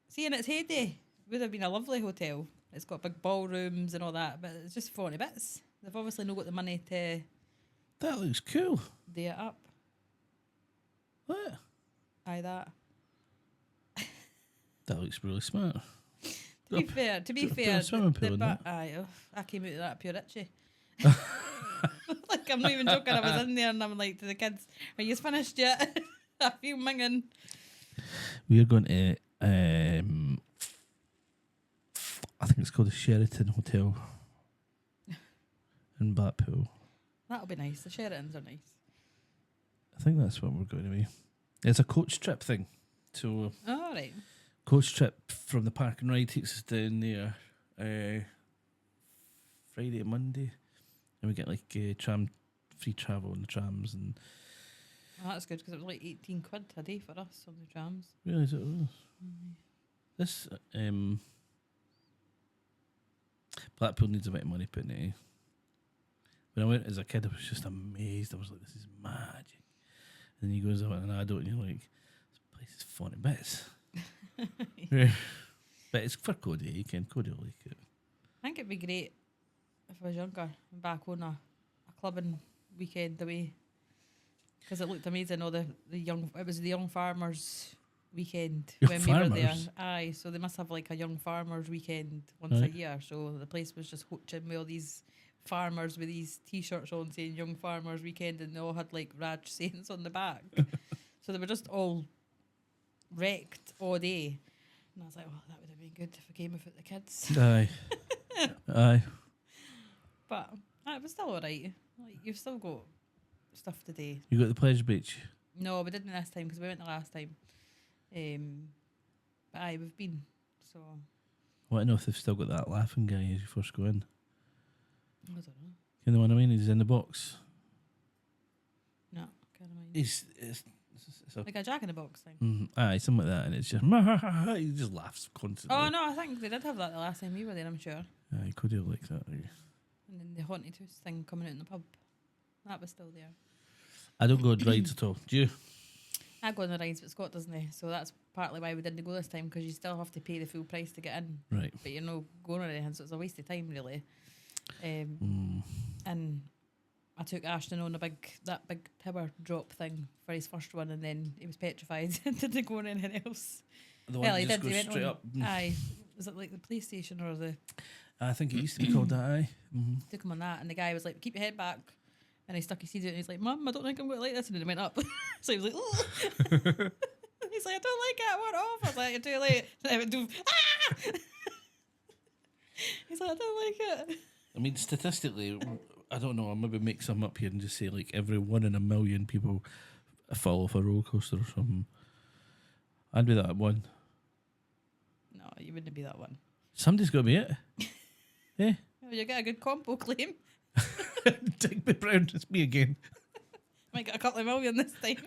S2: See, in its heyday, would have been a lovely hotel. It's got big ballrooms and all that, but it's just 40 bits. They've obviously not got the money to
S1: That looks cool.
S2: do it up.
S1: What?
S2: Aye, that.
S1: That looks really smart.
S2: To be fair,
S1: a swimming pool in that.
S2: aye, I came out of that pure itchy. Like, I'm not even joking. I was in there and I'm like to the kids, "Are you finished yet?" I feel minging.
S1: We're going to, I think it's called the Sheraton Hotel in Blackpool.
S2: That'll be nice. The Sheratons are nice.
S1: I think that's what we're going to be. It's a coach trip thing. So,
S2: All right.
S1: coach trip from the park and ride takes us down there Friday to Monday. And we get like free travel on the trams. And
S2: Well, that's good because it was like 18 quid a day for us on the trams.
S1: really, is it was? This, Blackpool needs a bit of money putting it in. When I went as a kid, I was just amazed. I was like, this is magic. And then you go as an adult and you're like, this place is 40 bits. Yeah. But it's for Cody. Cody will like it.
S2: I think it'd be great if I was younger and back on a clubbing weekend away. Because it looked amazing. All the young, it was the young farmers weekend
S1: Young
S2: when we were there.
S1: farmers?
S2: Aye, so they must have like a young farmers weekend once a year. So the place was just hooching with all these farmers with these t-shirts on saying young farmers weekend, and they all had like Raj sayings on the back. So they were just all wrecked all day. And I was like, oh, that would have been good if I came without the kids.
S1: Aye. Aye.
S2: But it was still alright. Like, you've still got stuff to do.
S1: You got the Pleasure Beach?
S2: No, we didn't this time because we went the last time. But aye, we've been. So
S1: I want to know if they've still got that laughing guy as you first go in.
S2: I don't know.
S1: You know what I mean? He's in the box.
S2: No, can't mind.
S1: It's a,
S2: Like a Jack in the Box thing.
S1: aye, something like that, and it's just he just laughs constantly.
S2: Oh no, I think they did have that the last time we were there. I'm sure.
S1: Aye, could you like that? Aye.
S2: And then the Haunted House thing coming out in the pub, that was still there.
S1: I don't go on rides at all. Do you?
S2: I go on the rides, but Scott doesn't. So that's partly why we didn't go this time, because you still have to pay the full price to get in.
S1: Right.
S2: But you're not going or anything, so it's a waste of time really. And I took Ashton on that big tower drop thing for his first one, and then he was petrified and didn't go on anything else.
S1: The one
S2: Well, he
S1: that just
S2: did. He
S1: goes
S2: went
S1: straight
S2: on,
S1: up.
S2: Aye. Was it like the PlayStation or the?
S1: I think it used to be called that. Aye.
S2: Took him on that, and the guy was like, "Keep your head back," and he stuck his seat out, and he's like, "Mum, I don't think I'm going to like this," and then it went up. So he was like, "Oh." He's like, "I don't like it. I want off." I was like, "You're too late." And I went, "Ah!" He's like, "I don't like it."
S1: I mean, statistically, I don't know. I'll maybe make some up here and just say like every 1 in a million people fall off a roller coaster or something. I'd be that one.
S2: No, you wouldn't be that one.
S1: Somebody's got to be it. Yeah.
S2: Oh, you get a good combo claim.
S1: Digby Brown, it's me again.
S2: Might get a couple of million this time.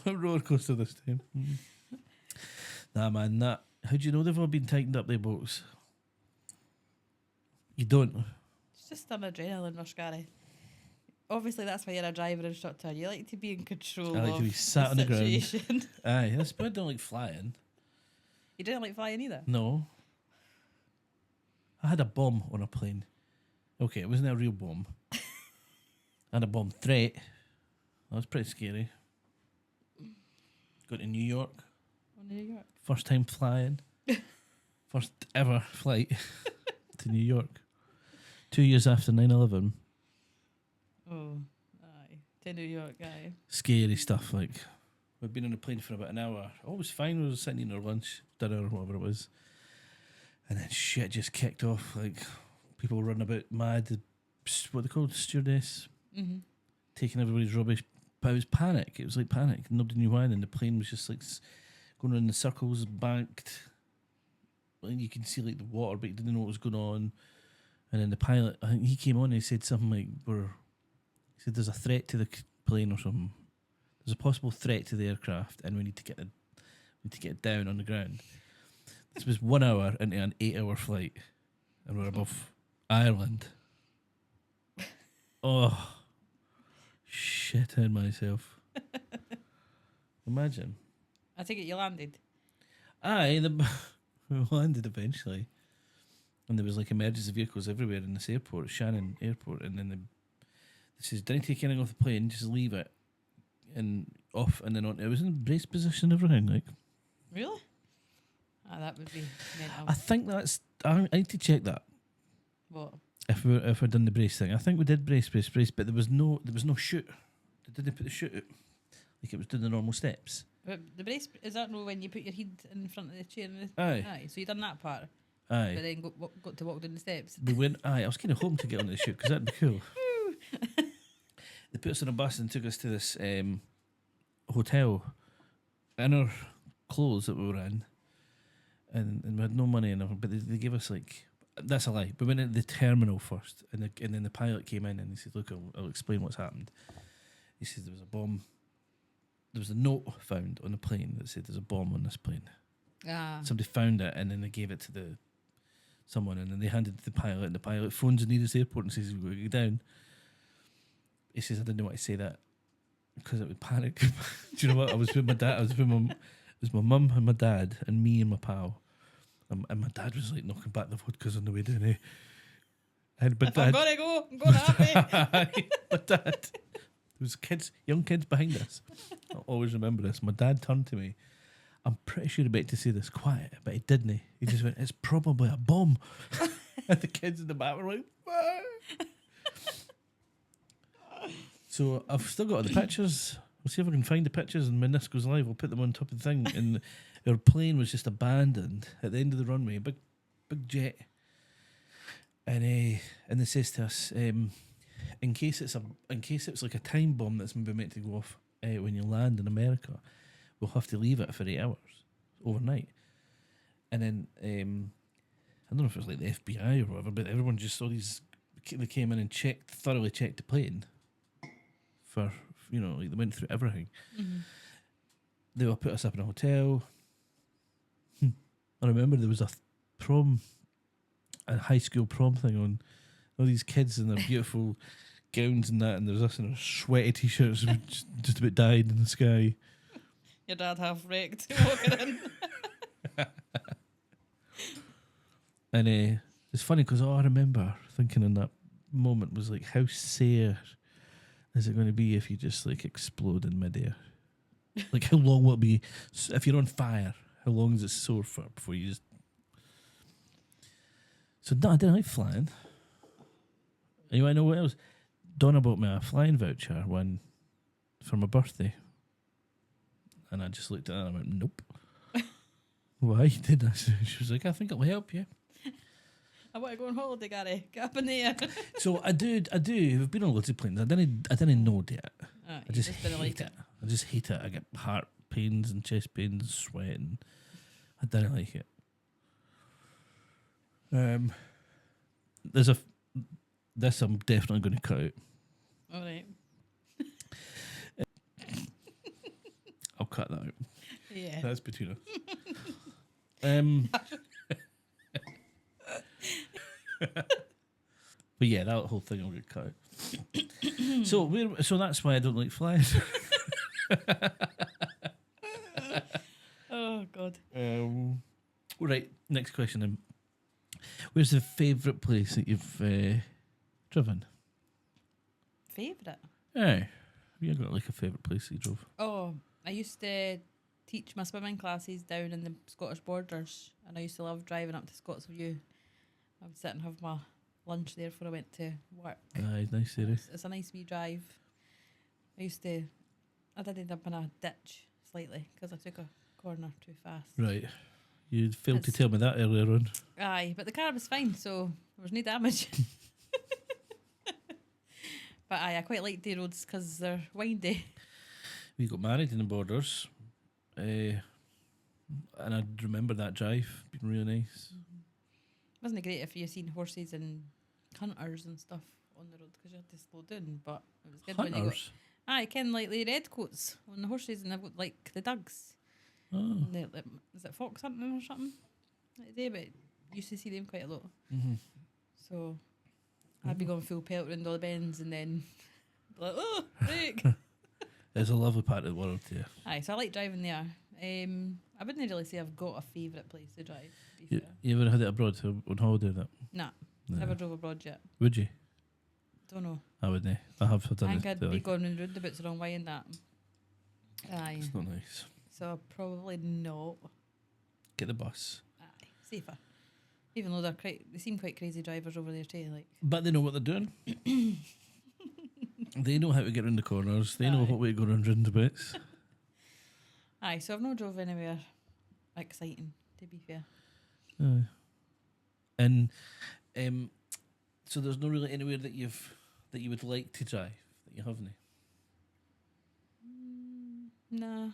S1: Roller coaster this time. Nah, man, that. How do you know they've all been tightened up, their boats? You don't.
S2: It's just an adrenaline rush, Gary. Obviously, that's why you're a driver instructor. You like to be in control
S1: I like
S2: of
S1: to be sat on the ground.
S2: situation.
S1: Aye, that's why I don't like flying.
S2: You didn't like flying either?
S1: No. I had a bomb on a plane. Okay, it wasn't a real bomb. I had a bomb threat. That was pretty scary. Going to New York.
S2: Oh, New York.
S1: First time flying. First ever flight to New York. 2 years after 9/11.
S2: Oh, aye. To New York, aye.
S1: Scary stuff. Like, we've been on a plane for about an hour. All was fine. We were sitting eating our lunch, dinner, or whatever it was. And then shit just kicked off. Like, people running about mad. What they called? Stewardess.
S2: Mm-hmm.
S1: Taking everybody's rubbish. But it was panic. It was like panic. Nobody knew why. And the plane was just like going around in circles, banked. And you can see like the water, but you didn't know what was going on. And then the pilot, I think he came on and he said something like, he said there's a threat to the plane or something. There's a possible threat to the aircraft, and we need to get it down on the ground. This was 1 hour into an 8-hour flight, and we're above Ireland. Oh, shit in myself. Imagine.
S2: I take it you landed.
S1: Aye, we landed eventually, and there was like emergency vehicles everywhere in this airport, Shannon Airport, and then they says, "Don't take anything off the plane, just leave it and off and then on." It was in brace position, and everything like.
S2: Really? Ah, that would be mental.
S1: I think that's. I need to check that.
S2: What?
S1: If we're done the brace thing, I think we did brace, but there was no chute. They didn't put the chute out, like it was doing the normal steps.
S2: But the brace, is that no when you put your head in front of the chair?
S1: Aye.
S2: So you done that part,
S1: Aye.
S2: but then got to walk down the steps.
S1: We went. Aye. I was kind of hoping to get on the chute because that'd be cool. They put us on a bus and took us to this hotel in our clothes that we were in, and we had no money enough. But they gave us like. That's a lie. We went into the terminal first, and then the pilot came in and he said, "Look, I'll explain what's happened." He said there was a bomb. There was a note found on the plane that said there's a bomb on this plane.
S2: Ah.
S1: Somebody found it and then they gave it to someone, and then they handed it to the pilot, and the pilot phones the nearest airport and says, "We've got to get down." He says, "I didn't want to say that because it would panic." Do you know what? I was with my dad. It was my mum and my dad and me and my pal. And my dad was like knocking back the vodkas on the way down. And my
S2: If
S1: dad,
S2: I'm gonna go, I'm going happy.
S1: my dad, there was young kids behind us. I'll always remember this. My dad turned to me. I'm pretty sure he meant to say this quiet, but he didn't. He just went, "It's probably a bomb." And the kids in the back were like, "Ah." So I've still got all the pictures. We'll see if I can find the pictures, and when this goes live, I'll put them on top of the thing. And our plane was just abandoned at the end of the runway, big jet. And they says to us, in case it's like a time bomb that's maybe meant to go off when you land in America, we'll have to leave it for 8 hours overnight. And then I don't know if it was like the FBI or whatever, but everyone just saw these. They came in and thoroughly checked the plane. For like they went through everything.
S2: Mm-hmm.
S1: They all put us up in a hotel. I remember there was a high school prom thing on. All these kids in their beautiful gowns and that, and there's us in our sweaty t-shirts just about died in the sky.
S2: Your dad half wrecked walking in.
S1: And it's funny because all I remember thinking in that moment was like, how safe is it going to be if you just like explode in midair? Like, how long will it be if you're on fire? How long is it soar for before you just? So no, I didn't like flying. And you want to know what else? Donna bought me a flying voucher for my birthday, and I just looked at her and I went, "Nope." Why did I? She was like, "I think it'll help you."
S2: I want to go on holiday, Gary. Get up in the air.
S1: So I do. We've been on loads of planes. I didn't know it. I just
S2: didn't
S1: hate
S2: like
S1: it. I just hate it. I get heart pains and chest pains and sweating. I didn't like it. This I'm definitely going to cut out.
S2: All right.
S1: I'll cut that out.
S2: Yeah.
S1: That's between us. But yeah, that whole thing will get cut out. So that's why I don't like flying.
S2: Oh God.
S1: Right, next question then. Where's the favourite place that you've driven?
S2: Favourite?
S1: Have you got like a favourite place that you drove?
S2: Oh, I used to teach my swimming classes down in the Scottish borders, and I used to love driving up to Scotsview. I would sit and have my lunch there before I went to work.
S1: Aye, nice area.
S2: It's a nice wee drive. I did end up in a ditch slightly because I took a corner too fast.
S1: Right. You failed to tell me that earlier on.
S2: Aye, but the car was fine, so there was no damage. But aye, I quite like day roads because they're windy.
S1: We got married in the borders. And I remember that drive being really nice.
S2: Mm-hmm. Wasn't it great if you seen horses and hunters and stuff on the road because you had to slow down, but it was good
S1: Hunters?
S2: when you got... Aye, ken like the red coats on the horses, and they've got like the dugs.
S1: Oh.
S2: Is it fox hunting or something? Like they, but you used to see them quite a lot.
S1: Mm-hmm.
S2: So I'd be going full pelt around all the bends and then be like, oh, break.
S1: It's a lovely part of the world, yeah.
S2: Aye, so I like driving there. I wouldn't really say I've got a favourite place to drive. To be
S1: You,
S2: fair.
S1: you ever had it abroad on holiday? That
S2: Nah,
S1: no.
S2: never drove abroad yet.
S1: Would you?
S2: Don't know.
S1: I wouldn't. I have done
S2: I think
S1: it.
S2: I'd be going round roundabouts the wrong way in that. Aye.
S1: It's not nice.
S2: So probably not.
S1: Get the bus.
S2: Aye, safer. Even though they seem quite crazy drivers over there too. Like,
S1: But they know what they're doing. They know how to get around the corners. They know
S2: Aye.
S1: what way to go around roundabouts.
S2: aye. So I've not drove anywhere exciting. To be fair.
S1: Aye. And so there's no really anywhere that you would like to drive that you haven't.
S2: Nah.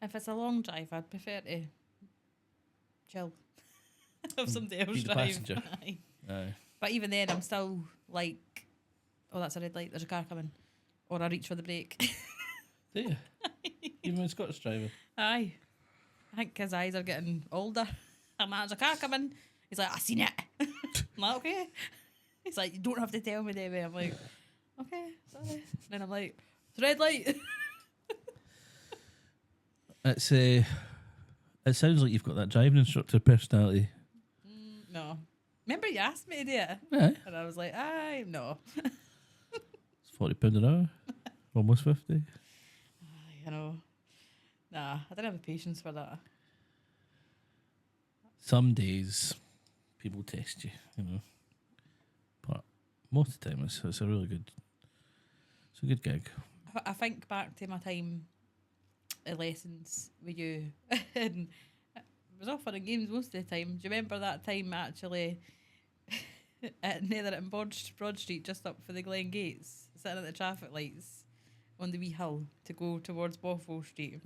S2: If it's a long drive, I'd prefer to chill. Have somebody else
S1: Be the
S2: drive.
S1: passenger.
S2: Aye.
S1: Aye.
S2: But even then, I'm still like, oh, that's a red light. There's a car coming. Or I reach for the brake.
S1: Do you? Even when Scott's driving.
S2: Aye. I think his eyes are getting older. And there's a car coming. He's like, I seen it. I'm like, okay. He's like, you don't have to tell me, Debbie. I'm like, okay, sorry. Then I'm like, it's a red light.
S1: It's it sounds like you've got that driving instructor personality.
S2: No. Remember you asked me to do it?
S1: Aye.
S2: And I was like, aye, no.
S1: It's £40 an hour. Almost 50.
S2: Aye, I know. Nah, I don't have the patience for that.
S1: Some days people test you, you know. But most of the time it's a really good gig.
S2: I think back to my time at lessons with you, and it was all fun and games most of the time. Do you remember that time actually at Netherton Broad Street, just up for the Glen Gates, sitting at the traffic lights on the wee hill to go towards Bothwell Street,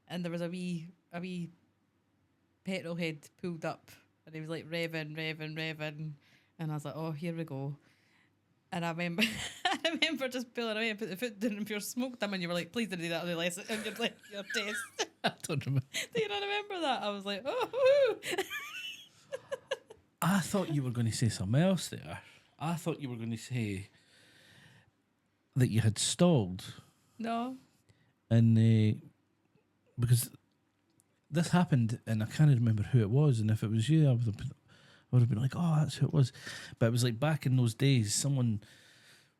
S2: and there was a wee petrol head pulled up, and he was like revving, and I was like, oh, here we go. And I remember just pulling away and put the foot down and pure smoked them, and you were like, please don't do that on the lesson, on your test.
S1: I don't remember.
S2: Do you not remember that? I was like, oh, woo.
S1: I thought you were going to say something else there. I thought you were going to say that you had stalled.
S2: No.
S1: And because this happened, and I can't remember who it was, and if it was you, I would have been like, oh, that's who it was. But it was like back in those days, someone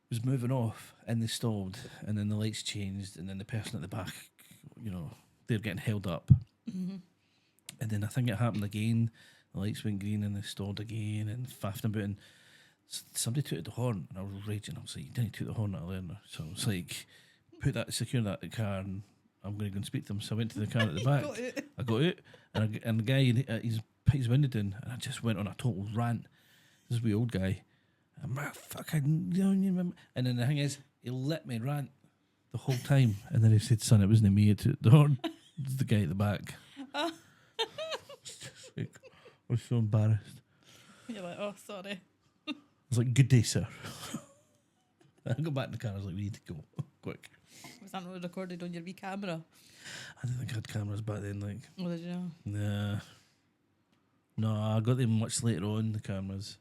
S1: was moving off and they stalled, and then the lights changed, and then the person at the back, you know, they're getting held up.
S2: Mm-hmm.
S1: And then I think it happened again. The lights went green and they stalled again and faffed about, and somebody took the horn, and I was raging. I was like, you didn't took the horn at a learner. So I was like, secure that car, and I'm going to go and speak to them. So I went to the car at the back. I got out, and the guy, he's put his window down, and I just went on a total rant. This wee old guy. I'm like, fucking, you remember? And then the thing is, he let me rant the whole time. And then he said, son, it wasn't me, it took the horn. It was the guy at the back. I was so embarrassed.
S2: You're like, oh, sorry.
S1: I was like, good day, sir. I got back in the car, I was like, we need to go, quick.
S2: Was that not recorded on your wee camera?
S1: I didn't think I had cameras back then, like.
S2: Oh, did you know?
S1: Nah. No, I got them much later on, the cameras.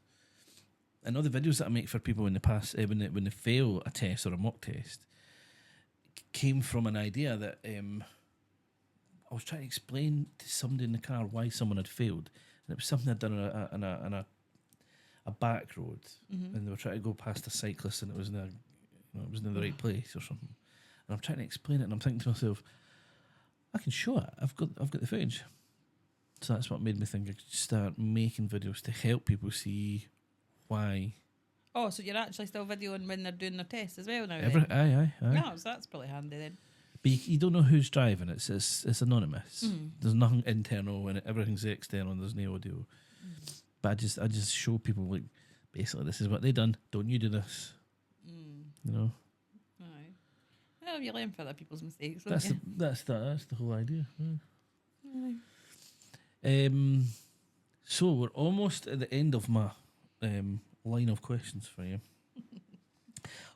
S1: And all the videos that I make for people when they pass, when they fail a test or a mock test, came from an idea that I was trying to explain to somebody in the car why someone had failed, and it was something I'd done on a back road, and they were trying to go past a cyclist, and it was it wasn't in the right place or something. And I'm trying to explain it, and I'm thinking to myself, I can show it. I've got the footage. So that's what made me think I could start making videos to help people see why.
S2: Oh, so you're actually still videoing when they're doing their test as well now?
S1: Aye.
S2: No, so that's probably handy then.
S1: But you don't know who's driving. It's anonymous.
S2: Mm.
S1: There's nothing internal, and everything's external, and there's no audio. But I just show people, like, basically this is what they done. Don't you do this? You know.
S2: Aye. Well, you learn from other people's mistakes.
S1: That's
S2: Don't
S1: that's the whole idea.
S2: you?
S1: So we're almost at the end of my line of questions for you.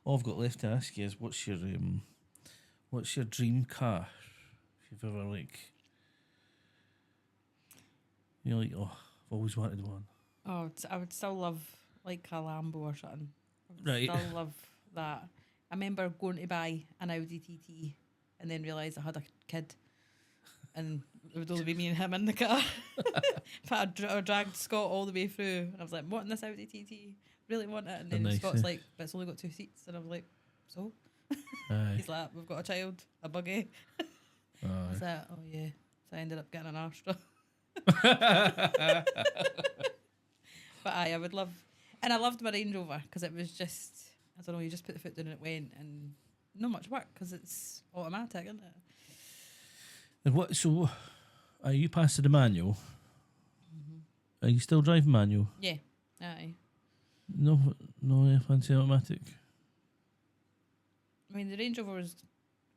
S1: All I've got left to ask you is what's your dream car? If you've ever oh, I've always wanted one.
S2: Oh, I would still love like a Lambo or something. I would
S1: Right.
S2: still love that. I remember going to buy an Audi TT and then realised I had a kid. and it would only be me and him in the car. But I dragged Scott all the way through, and I was like, "I'm wanting this Audi TT, really want it." And then
S1: Nice,
S2: Scott's
S1: eh?
S2: like, "But it's only got 2 seats," and I was like, "So?"
S1: Aye.
S2: He's like, "We've got a child, a buggy." I was
S1: Aye.
S2: like, "Oh yeah." So I ended up getting an Astra. But I would love, and I loved my Range Rover because it was just, I don't know, you just put the foot down and it went, and not much work because it's automatic, isn't it?
S1: And what? So, are you past the manual? Are you still driving manual?
S2: Yeah, aye.
S1: No, fancy automatic.
S2: I mean, the Range Rover was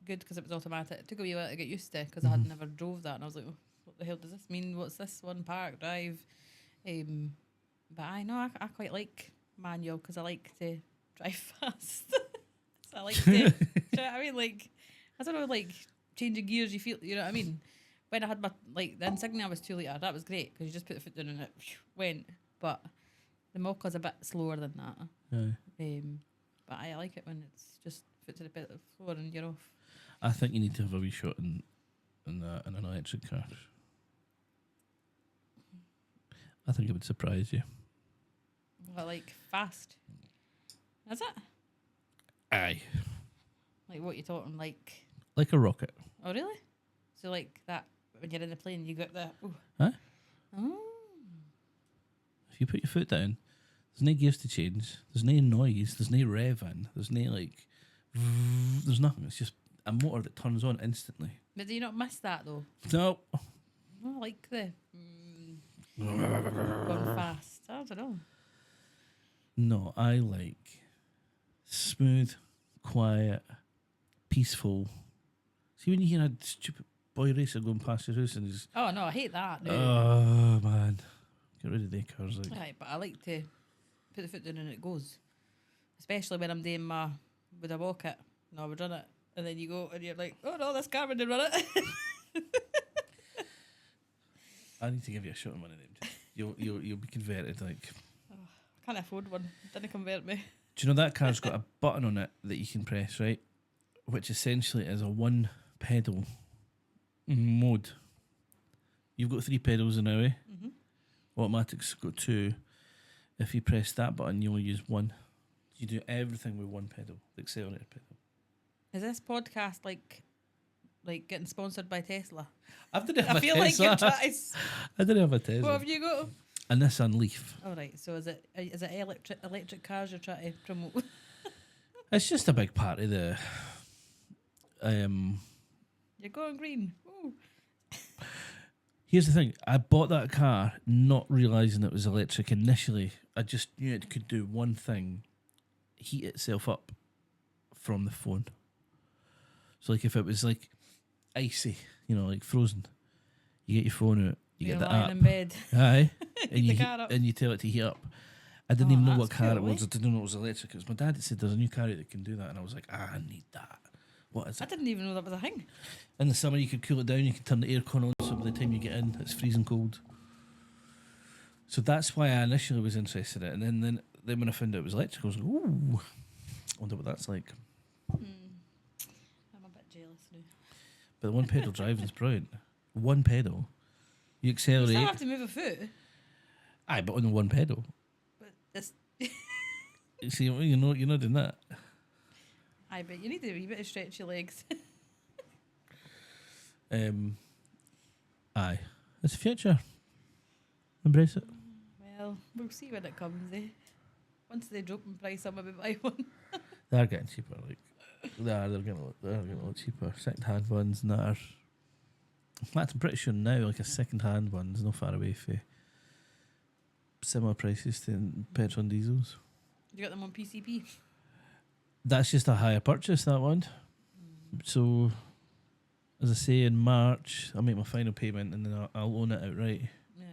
S2: good because it was automatic. It took a wee while to get used to because I had never drove that, and I was like, oh, "What the hell does this mean? What's this one? Park, drive." But I know I quite like manual because I like to drive fast. So I like to. Do you know what I mean? Like, I don't know, like changing gears. You feel, you know what I mean? When I had my the Insignia was 2 litre, that was great because you just put the foot down and it went. But the Mocha's a bit slower than that.
S1: Aye.
S2: But I like it when it's just foot to the floor and you're off.
S1: I think you need to have a wee shot in an electric car. I think it would surprise you.
S2: Well, like fast. Is it?
S1: Aye.
S2: Like what you talking like?
S1: Like a rocket.
S2: Oh really? So like that when you're in the plane, you got the. Ooh.
S1: Huh?
S2: Oh.
S1: If you put your foot down, there's no gears to change. There's no noise. There's no rev in. There's no like. There's nothing. It's just a motor that turns on instantly.
S2: But do you not miss that though?
S1: No.
S2: I like the going fast. I don't know.
S1: No, I like smooth, quiet, peaceful. See when you hear a stupid boy racer going past your house and he's
S2: Oh no, I hate that. No.
S1: oh man, get rid of the cars. Like
S2: Right, but I like to put the foot down and it goes. Especially when I'm doing my would I walk it? No, I would run it. And then you go and you're like, oh no, this car wouldn't run it.
S1: I need to give you a shot on one of them. You'll be converted. Like
S2: I can't afford one. Didn't convert me.
S1: do you know that car's got a button on it that you can press, right? Which essentially is a one pedal mode. You've got 3 pedals in a way. Automatic's got 2. If you press that button, you only use 1. You do everything with 1 pedal, the accelerator pedal.
S2: Is this podcast like getting sponsored by Tesla?
S1: I didn't have
S2: I
S1: a
S2: feel like
S1: Tesla.
S2: you're trying.
S1: I didn't have a Tesla.
S2: What have you got?
S1: A Nissan Leaf.
S2: All right. So is it electric cars you're trying to promote?
S1: It's just a big part of the.
S2: You're going green. Ooh.
S1: Here's the thing. I bought that car not realising it was electric initially. I just knew it could do one thing: heat itself up from the phone. So, like, if it was like icy, like frozen, you get your phone out, you
S2: You're
S1: get the
S2: lying
S1: app,
S2: in bed.
S1: aye, and
S2: Heat
S1: you
S2: the car up.
S1: and you tell it to heat up. I didn't
S2: Oh,
S1: even know what
S2: that's
S1: car
S2: cool,
S1: it was.
S2: eh?
S1: I didn't know it was electric. It was my dad that said there's a new car out that can do that, and I was like, I need that. What is
S2: I
S1: it?
S2: didn't even know that was a thing.
S1: In the summer, you could cool it down. You could turn the aircon on, so by the time you get in, it's freezing cold. So that's why I initially was interested in it, and then when I found out it was electric, I was like, ooh, I wonder what that's like.
S2: I'm a bit jealous now.
S1: But the one pedal driving's brilliant. One pedal, you
S2: You
S1: accelerate.
S2: still have to move a foot,
S1: Aye, but on the one pedal.
S2: but this.
S1: You see, you're not doing that.
S2: Aye, but you need a wee bit of stretchy legs.
S1: Aye, it's the future. Embrace it.
S2: Well, we'll see when it comes, eh? Once they drop in price, I'll maybe buy one.
S1: They're getting cheaper. Like, they're getting a lot cheaper. Second-hand ones and that are. In fact, I'm pretty sure now, like a second-hand one's not far away for similar prices to petrol and diesels.
S2: You got them on PCP.
S1: That's just a higher purchase, that one. So, as I say, in March, I'll make my final payment and then I'll own it outright.
S2: Yeah.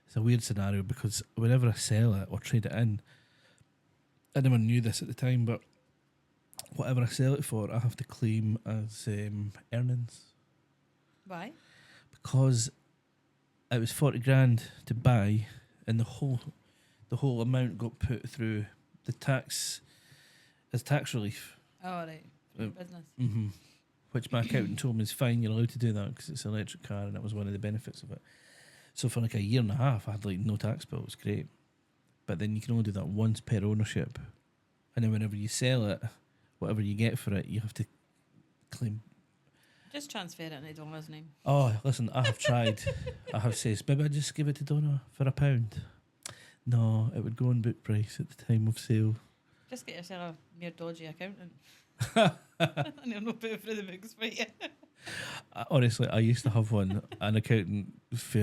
S1: It's a weird scenario because whenever I sell it or trade it in, I never knew this at the time, but whatever I sell it for, I have to claim as earnings.
S2: Why?
S1: Because it was 40 grand to buy, and the whole amount got put through the tax as tax relief.
S2: Oh, right.
S1: Uh,
S2: Business.
S1: which my accountant told me is fine. You're allowed to do that because it's an electric car, and that was one of the benefits of it. So for like a year and a half, I had like no tax bill. It was great. But then you can only do that once per ownership, and then whenever you sell it, whatever you get for it, you have to claim.
S2: Just transfer it into Donna's name.
S1: Oh, listen, I have tried. I have said, maybe I just give it to Donna for £1. No, it would go on book price at the time of sale.
S2: Just get yourself a mere dodgy accountant. And he'll not put it through the books for you.
S1: Honestly, I used to have an accountant.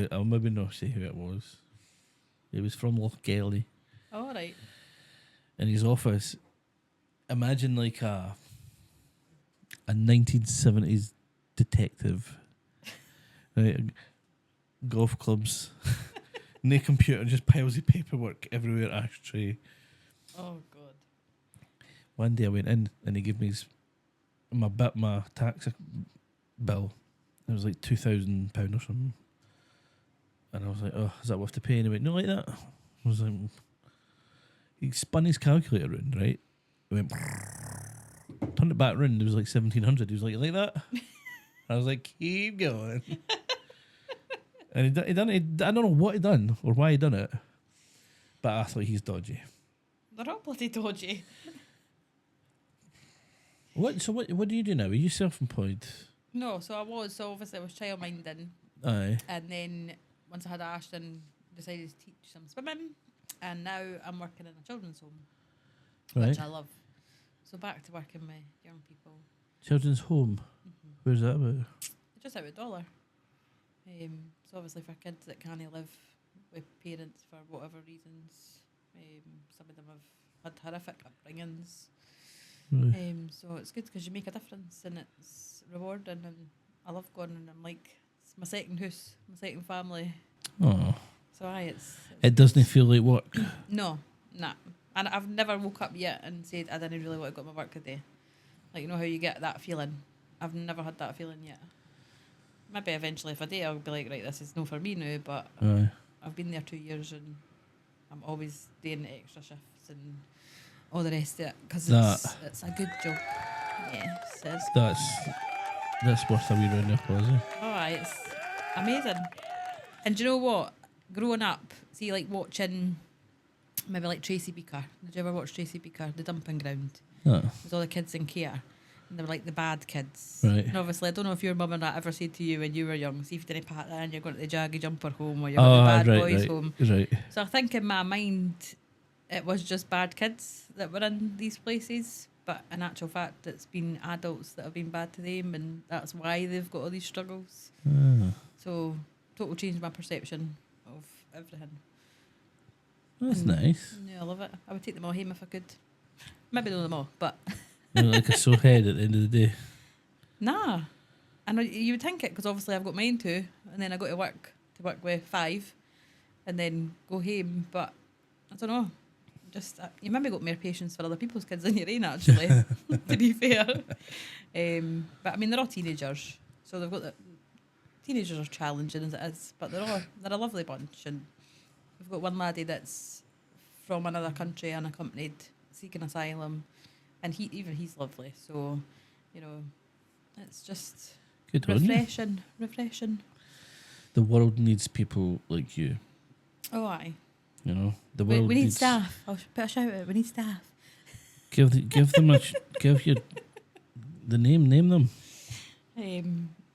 S1: I'll maybe not say who it was. It was from Lochgelly.
S2: All right.
S1: In his office, imagine like a 1970s detective. Right, golf clubs, no computer, just piles of paperwork everywhere, ashtray.
S2: Oh God.
S1: One day I went in and he gave me my tax bill. It was like £2,000 or something. And I was like, oh, is that what I have to pay? And he went, no, like that. I was like, he spun his calculator around, right? He went, turned it back round. It was like 1,700. He was like that? I was like, keep going. And he done it. I don't know what he done or why he done it, but I thought he's dodgy.
S2: They're all bloody dodgy.
S1: So what do you do now? Are you self-employed?
S2: No, so obviously I was childminding.
S1: Aye.
S2: And then once I had Ashton, decided to teach some swimming, and now I'm working in a children's home,
S1: Right.
S2: which I love. So back to working with young people.
S1: Children's home.
S2: Mm-hmm.
S1: Where's that about?
S2: Just out with Dollar. So obviously for kids that can't live with parents for whatever reasons, some of them have had horrific upbringings.
S1: Right.
S2: So it's good because you make a difference and it's rewarding, and I love going, and I'm like, it's my second house, my second family.
S1: Oh.
S2: So it's
S1: It doesn't feel like work.
S2: No, nah. And I've never woke up yet and said I didn't really want to go to my work today. Like, you know how you get that feeling? I've never had that feeling yet. Maybe eventually if I do, I'll be like, right, this is no for me now, but
S1: Aye.
S2: I've been there 2 years and I'm always doing extra shifts and all the rest of it because it's a good job. Yes, it's
S1: That's worth a wee round of applause.
S2: it's amazing. And do you know what? Growing up, see, like watching maybe like Tracy Beaker. Did you ever watch Tracy Beaker? The Dumping Ground.
S1: Oh.
S2: With all the kids in care. And they were like the bad kids.
S1: Right.
S2: And obviously, I don't know if your mum and dad ever said to you when you were young, see if you didn't pat that and you're going to the Jaggy Jumper home or you're going to the bad boys home.
S1: Right.
S2: So I think in my mind, it was just bad kids that were in these places. But in actual fact, it's been adults that have been bad to them, and that's why they've got all these struggles.
S1: Ah.
S2: So, total changed my perception of everything.
S1: That's nice.
S2: Yeah, I love it. I would take them all home if I could. Maybe not them all, but...
S1: You're like a sore head at the end of the day.
S2: Nah. And you would think it, because obviously I've got mine too, and then I go to work with 5, and then go home, but I don't know. Just, you maybe got more patience for other people's kids than your own, actually, to be fair. But I mean, they're all teenagers, so they've got teenagers are challenging as it is, but they're a lovely bunch, and we've got one laddie that's from another country unaccompanied, seeking asylum, and he's lovely. So, you know, it's just
S1: Good on you.
S2: refreshing.
S1: The world needs people like you.
S2: Oh, aye.
S1: You know, the world
S2: We need
S1: needs
S2: staff. I'll put a shout out. We need staff.
S1: Give them give you the name them.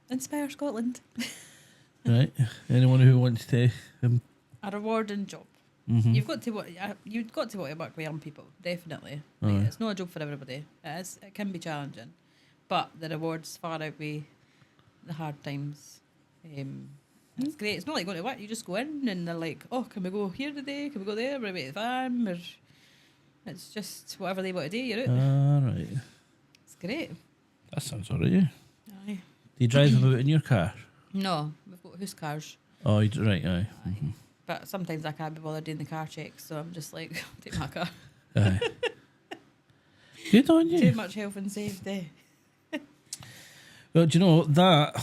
S2: Inspire Scotland.
S1: Right. Anyone who wants to.
S2: A rewarding job.
S1: Mm-hmm.
S2: You've got to want to work with young people. Definitely.
S1: Aye.
S2: Like, it's not a job for everybody. It can be challenging, but the rewards far outweigh the hard times. It's great. It's not like going to work. You just go in and they're like, "Oh, can we go here today? Can we go there? We're away at the farm." Or it's just whatever they want to do. You're out.
S1: Right.
S2: It's great.
S1: That sounds alright. Yeah.
S2: Aye.
S1: Do you drive them out in your car?
S2: No, we've got house cars.
S1: Oh, right. Aye. Mm-hmm.
S2: But sometimes I can't be bothered doing the car checks, so I'm just like, take my car.
S1: Aye. Good on you.
S2: Too much health and safety.
S1: Well, do you know that?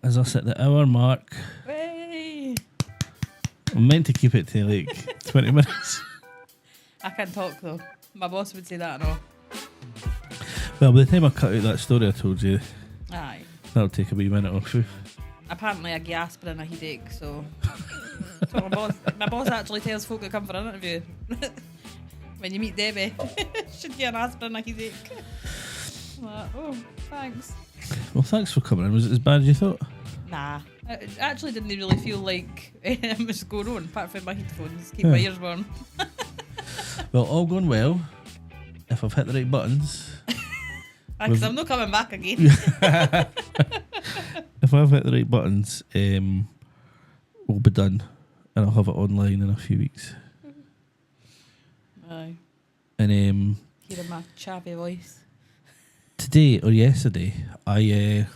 S1: As us at the hour mark,
S2: Hey!
S1: I'm meant to keep it to like 20 minutes.
S2: I can't talk though. My boss would say that and all.
S1: Well, by the time I cut out that story I told you,
S2: Aye.
S1: That'll take a wee minute off you.
S2: Apparently I get aspirin a headache, so that's what my boss actually tells folk that come for an interview. When you meet Debbie, should get an aspirin a headache. I'm like, oh, thanks.
S1: Well, thanks for coming in. Was it as bad as you thought?
S2: Nah. It actually didn't really feel like it was going on, apart from my headphones. Keep my ears warm.
S1: Well, all going well. If I've hit the right buttons.
S2: Because I'm not coming back again.
S1: If I've hit the right buttons, we'll be done. And I'll have it online in a few weeks.
S2: Aye.
S1: And
S2: Hearing my chavvy voice.
S1: today or yesterday, I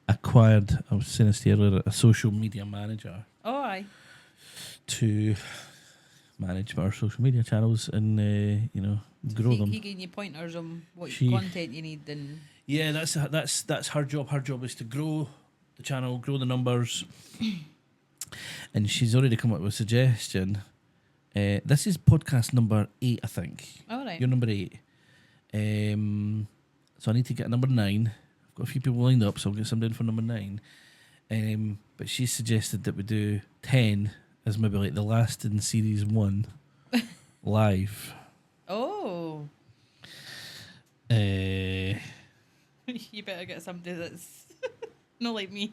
S1: acquired, I was saying this earlier, a social media manager
S2: Oh, aye.
S1: to manage our social media channels and grow them.
S2: He gave you pointers on what
S1: She-
S2: content you need and
S1: Yeah, that's her job. Her job is to grow the channel, grow the numbers, and she's already come up with a suggestion. This is podcast number 8, I think.
S2: all right.
S1: You're number 8. So I need to get number 9. I've got a few people lined up, so I'll get somebody in for number 9. But she suggested that we do 10 as maybe like the last in series 1 live.
S2: Oh.
S1: Uh,
S2: You better get somebody that's not like me.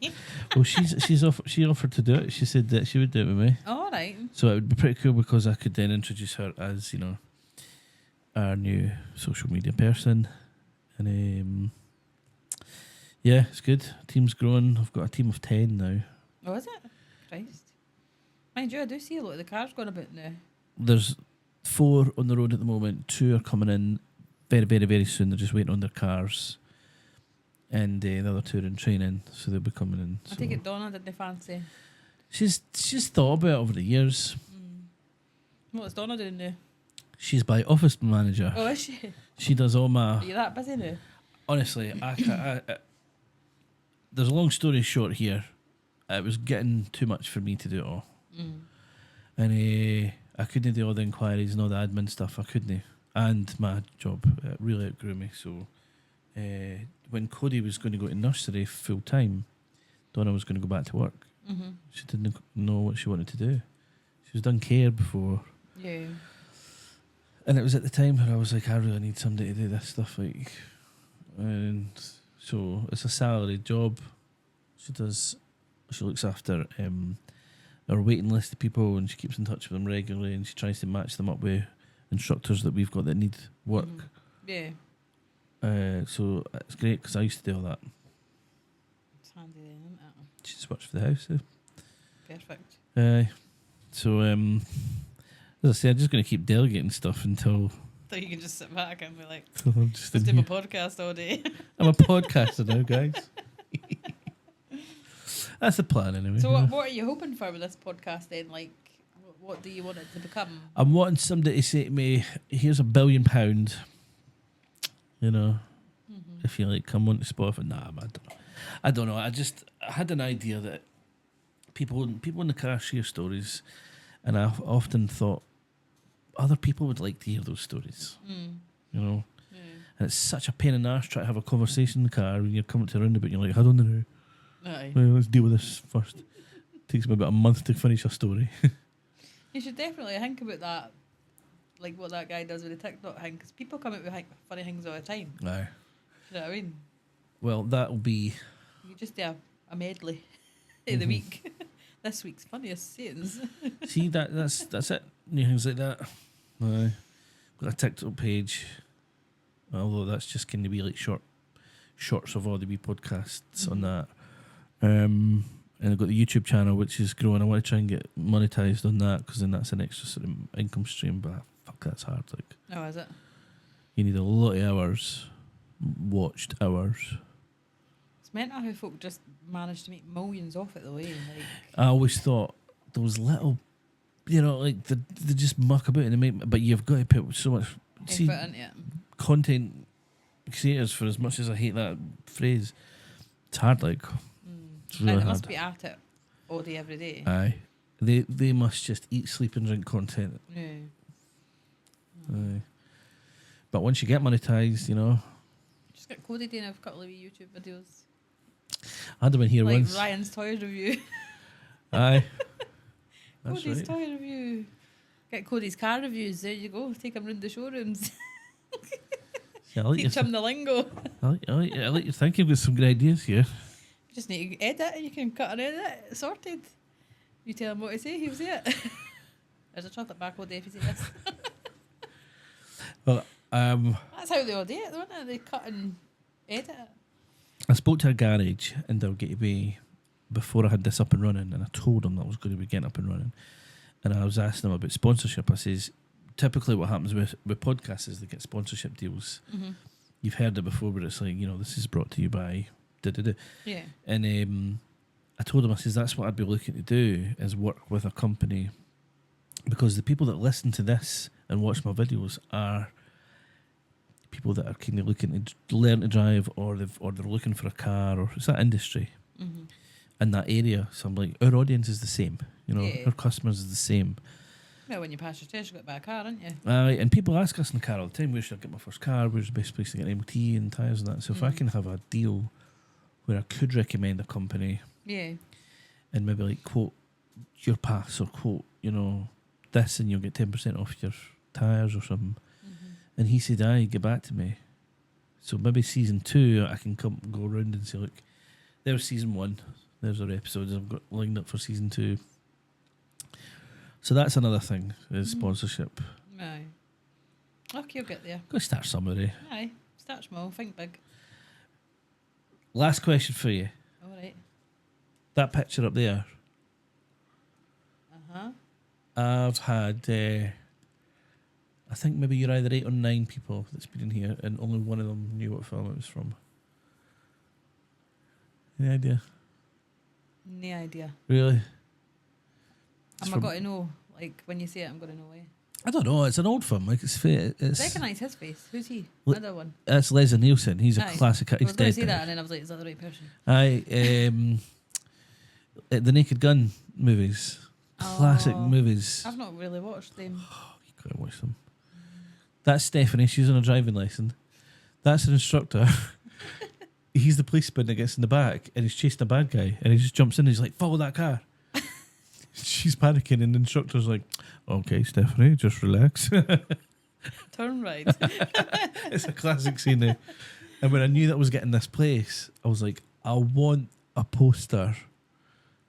S1: well, she offered to do it. She said that she would do it with me.
S2: All right.
S1: So it would be pretty cool because I could then introduce her as, our new social media person. And yeah, it's good. Team's growing. I've got a team of 10 now.
S2: Oh, is it? Christ. Mind you, I do see a lot of the cars going about now.
S1: There's 4 on the road at the moment. 2 are coming in very, very, very soon. They're just waiting on their cars. And the other 2 are in training, so they'll be coming in.
S2: I think it Donna didn't fancy.
S1: She's thought about it over the years.
S2: What's Donna doing now?
S1: She's my office manager.
S2: Oh, is she?
S1: She does all my...
S2: Are you that busy now?
S1: Honestly, there's a long story short here. It was getting too much for me to do it all. And I couldn't do all the inquiries and all the admin stuff. I couldn't. And my job really outgrew me. So when Cody was going to go to nursery full time, Donna was going to go back to work. She didn't know what she wanted to do. She was done care before.
S2: Yeah.
S1: And it was at the time where I was like, I really need somebody to do this stuff. And so it's a salaried job. She looks after our waiting list of people, and she keeps in touch with them regularly, and she tries to match them up with instructors that we've got that need work.
S2: Yeah.
S1: So it's great because I used to do all that.
S2: It's handy then, isn't it?
S1: She just works for the house.
S2: Perfect.
S1: So as I say, I'm just going to keep delegating stuff until
S2: So you can just sit back and be like,
S1: I'm just
S2: let's
S1: in
S2: do my
S1: here.
S2: podcast all day.
S1: I'm a podcaster now, guys. That's the plan anyway.
S2: So what are you hoping for with this podcast then? Like, what do you want it to become?
S1: I'm wanting somebody to say to me, here's £1 billion. If you come on to Spotify. Nah, I don't know. I had an idea that people in the car share stories, and I often thought other people would like to hear those stories. And it's such a pain in the arse trying to have a conversation in the car when you're coming to a roundabout and you're like, I don't know.
S2: Aye.
S1: Well, let's deal with this first. Takes me about a month to finish a story.
S2: You should definitely think about that, like what that guy does with the TikTok thing, because people come out with funny things all the time.
S1: Aye.
S2: You know what I mean?
S1: Well, that'll be...
S2: You could just do a medley of the week. This week's funniest sayings.
S1: See, that's it. New things like that. Aye. Got a TikTok page. Although that's just going to be like shorts of all the wee podcasts on that. And I've got the YouTube channel, which is growing. I want to try and get monetized on that, because then that's an extra sort of income stream. But fuck, that's hard.
S2: Oh, is it?
S1: You need a lot of hours, watched hours.
S2: It's mental how folk just manage to make millions off it the way.
S1: I always thought those little, they just muck about and they make. But you've got to put so much. See,
S2: Effort into it.
S1: content creators, for as much as I hate that phrase, it's hard. It's really
S2: And they
S1: hard.
S2: must be at it all day, every day.
S1: Aye, they must just eat, sleep, and drink content.
S2: Yeah.
S1: Aye. But once you get monetized,
S2: Just got Cody doing a couple of wee YouTube videos.
S1: I had him in here
S2: Like
S1: once.
S2: Ryan's toy review.
S1: Aye. That's
S2: Cody's
S1: right.
S2: toy review. Get Cody's car reviews. There you go. Take him round the showrooms.
S1: Yeah, I like
S2: Teach
S1: your
S2: him the lingo.
S1: I like your thinking. You've got some good ideas here.
S2: You just need to edit and you can cut and edit. Sorted. You tell him what to say, he'll say it. There's a chocolate bar code there if you say this.
S1: Well,
S2: That's how they all do it, don't it? They cut and edit it.
S1: I spoke to a garage in Dalgate before I had this up and running, and I told them that I was going to be getting up and running. And I was asking them about sponsorship. I says, typically what happens with podcasts is they get sponsorship deals.
S2: Mm-hmm.
S1: You've heard it before, but it's like, this is brought to you by da-da-da.
S2: Yeah.
S1: And I told them, I says, that's what I'd be looking to do, is work with a company. Because the people that listen to this and watch my videos are people that are kind of looking to learn to drive, or they're looking for a car, or it's that industry in that area. So I'm like, our audience is the same, our customers is the same.
S2: Well, when you pass your test, you got to buy a car, aren't you?
S1: And people ask us in the car all the time, where should I get my first car? Where's the best place to get an MOT and tyres and that? So if I can have a deal where I could recommend a company, and maybe like quote your pass or quote, this, and you'll get 10% off your tyres or something. And he said, aye, get back to me. So maybe season 2, I can go around and say, look, there's season 1. There's our episodes I've got lined up for season 2. So that's another thing, is sponsorship.
S2: Aye. Okay, you'll get there.
S1: Go start somewhere, eh?
S2: Aye. Start small, think big.
S1: Last question for you.
S2: All right.
S1: That picture up there,
S2: Uh-huh.
S1: I've had, I think maybe you're either 8 or 9 people that's been in here, and only one of them knew what film it was from. Any idea?
S2: No idea.
S1: Really?
S2: Am I got to know? Like, when you say it, I'm going to know,
S1: I don't know. It's an old film. Like, it's
S2: recognise his face. Who's he? Another one.
S1: That's Leslie Nielsen. He's a
S2: Aye.
S1: classic.
S2: I
S1: He's
S2: was going
S1: dead
S2: to say
S1: now.
S2: that, and then I was like, is that the right person?
S1: Aye. The Naked Gun movies. Classic movies.
S2: I've not really watched them.
S1: You gotta watch them. That's Stephanie. She's on a driving lesson. That's an instructor. He's the policeman that gets in the back and he's chasing a bad guy, and he just jumps in and he's like, follow that car. She's panicking, and the instructor's like, okay, Stephanie, just relax.
S2: Turn right.
S1: It's a classic scene there. And when I knew that was getting this place, I was like, I want a poster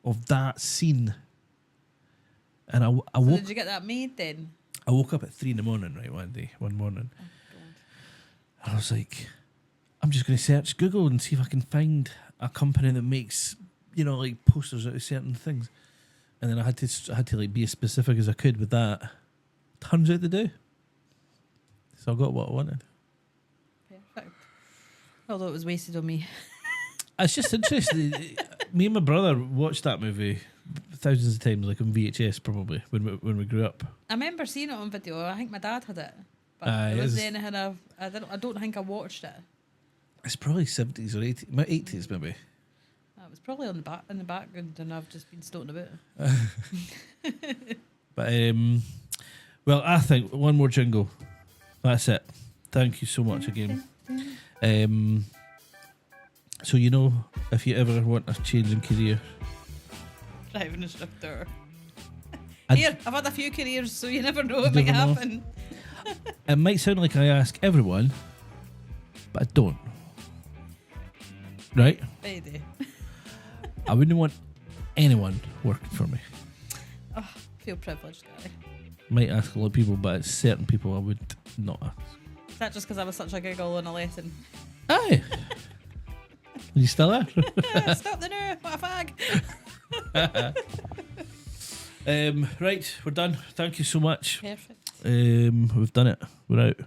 S1: of that scene. And I
S2: So
S1: woke.
S2: did you get that made then?
S1: I woke up at 3 a.m, right, one morning.
S2: Oh, God.
S1: And I was like, I'm just going to search Google and see if I can find a company that makes, like posters out of certain things. And then I had to like be as specific as I could with that. Turns out to do. So I got what I wanted.
S2: Perfect. Although it was wasted on me.
S1: It's just interesting. Me and my brother watched that movie thousands of times, like on VHS probably, when we grew up.
S2: I remember seeing it on video. I think my dad had it. But
S1: Aye,
S2: there wasn't
S1: it's-
S2: anything I don't think I watched it.
S1: It's probably 70s or 80s, my 80s maybe.
S2: It was probably in the background, and I've just been stoating about.
S1: But well, I think one more jingle. That's it. Thank you so much again. So if you ever want a change in career,
S2: Driving instructor.
S1: I'd-
S2: Here, I've had a few careers, so you never know
S1: You
S2: what might
S1: never know.
S2: happen.
S1: it might sound like I ask everyone, but I don't. Right?
S2: Friday.
S1: I wouldn't want anyone working for me.
S2: Oh, I feel privileged, guy.
S1: Might ask a lot of people, but it's certain people I would not ask.
S2: Is that just because I was such a giggle in a lesson?
S1: Aye. You still there?
S2: Stop the new, what a fag.
S1: Right, we're done. Thank you so much.
S2: Perfect.
S1: We've done it. We're out.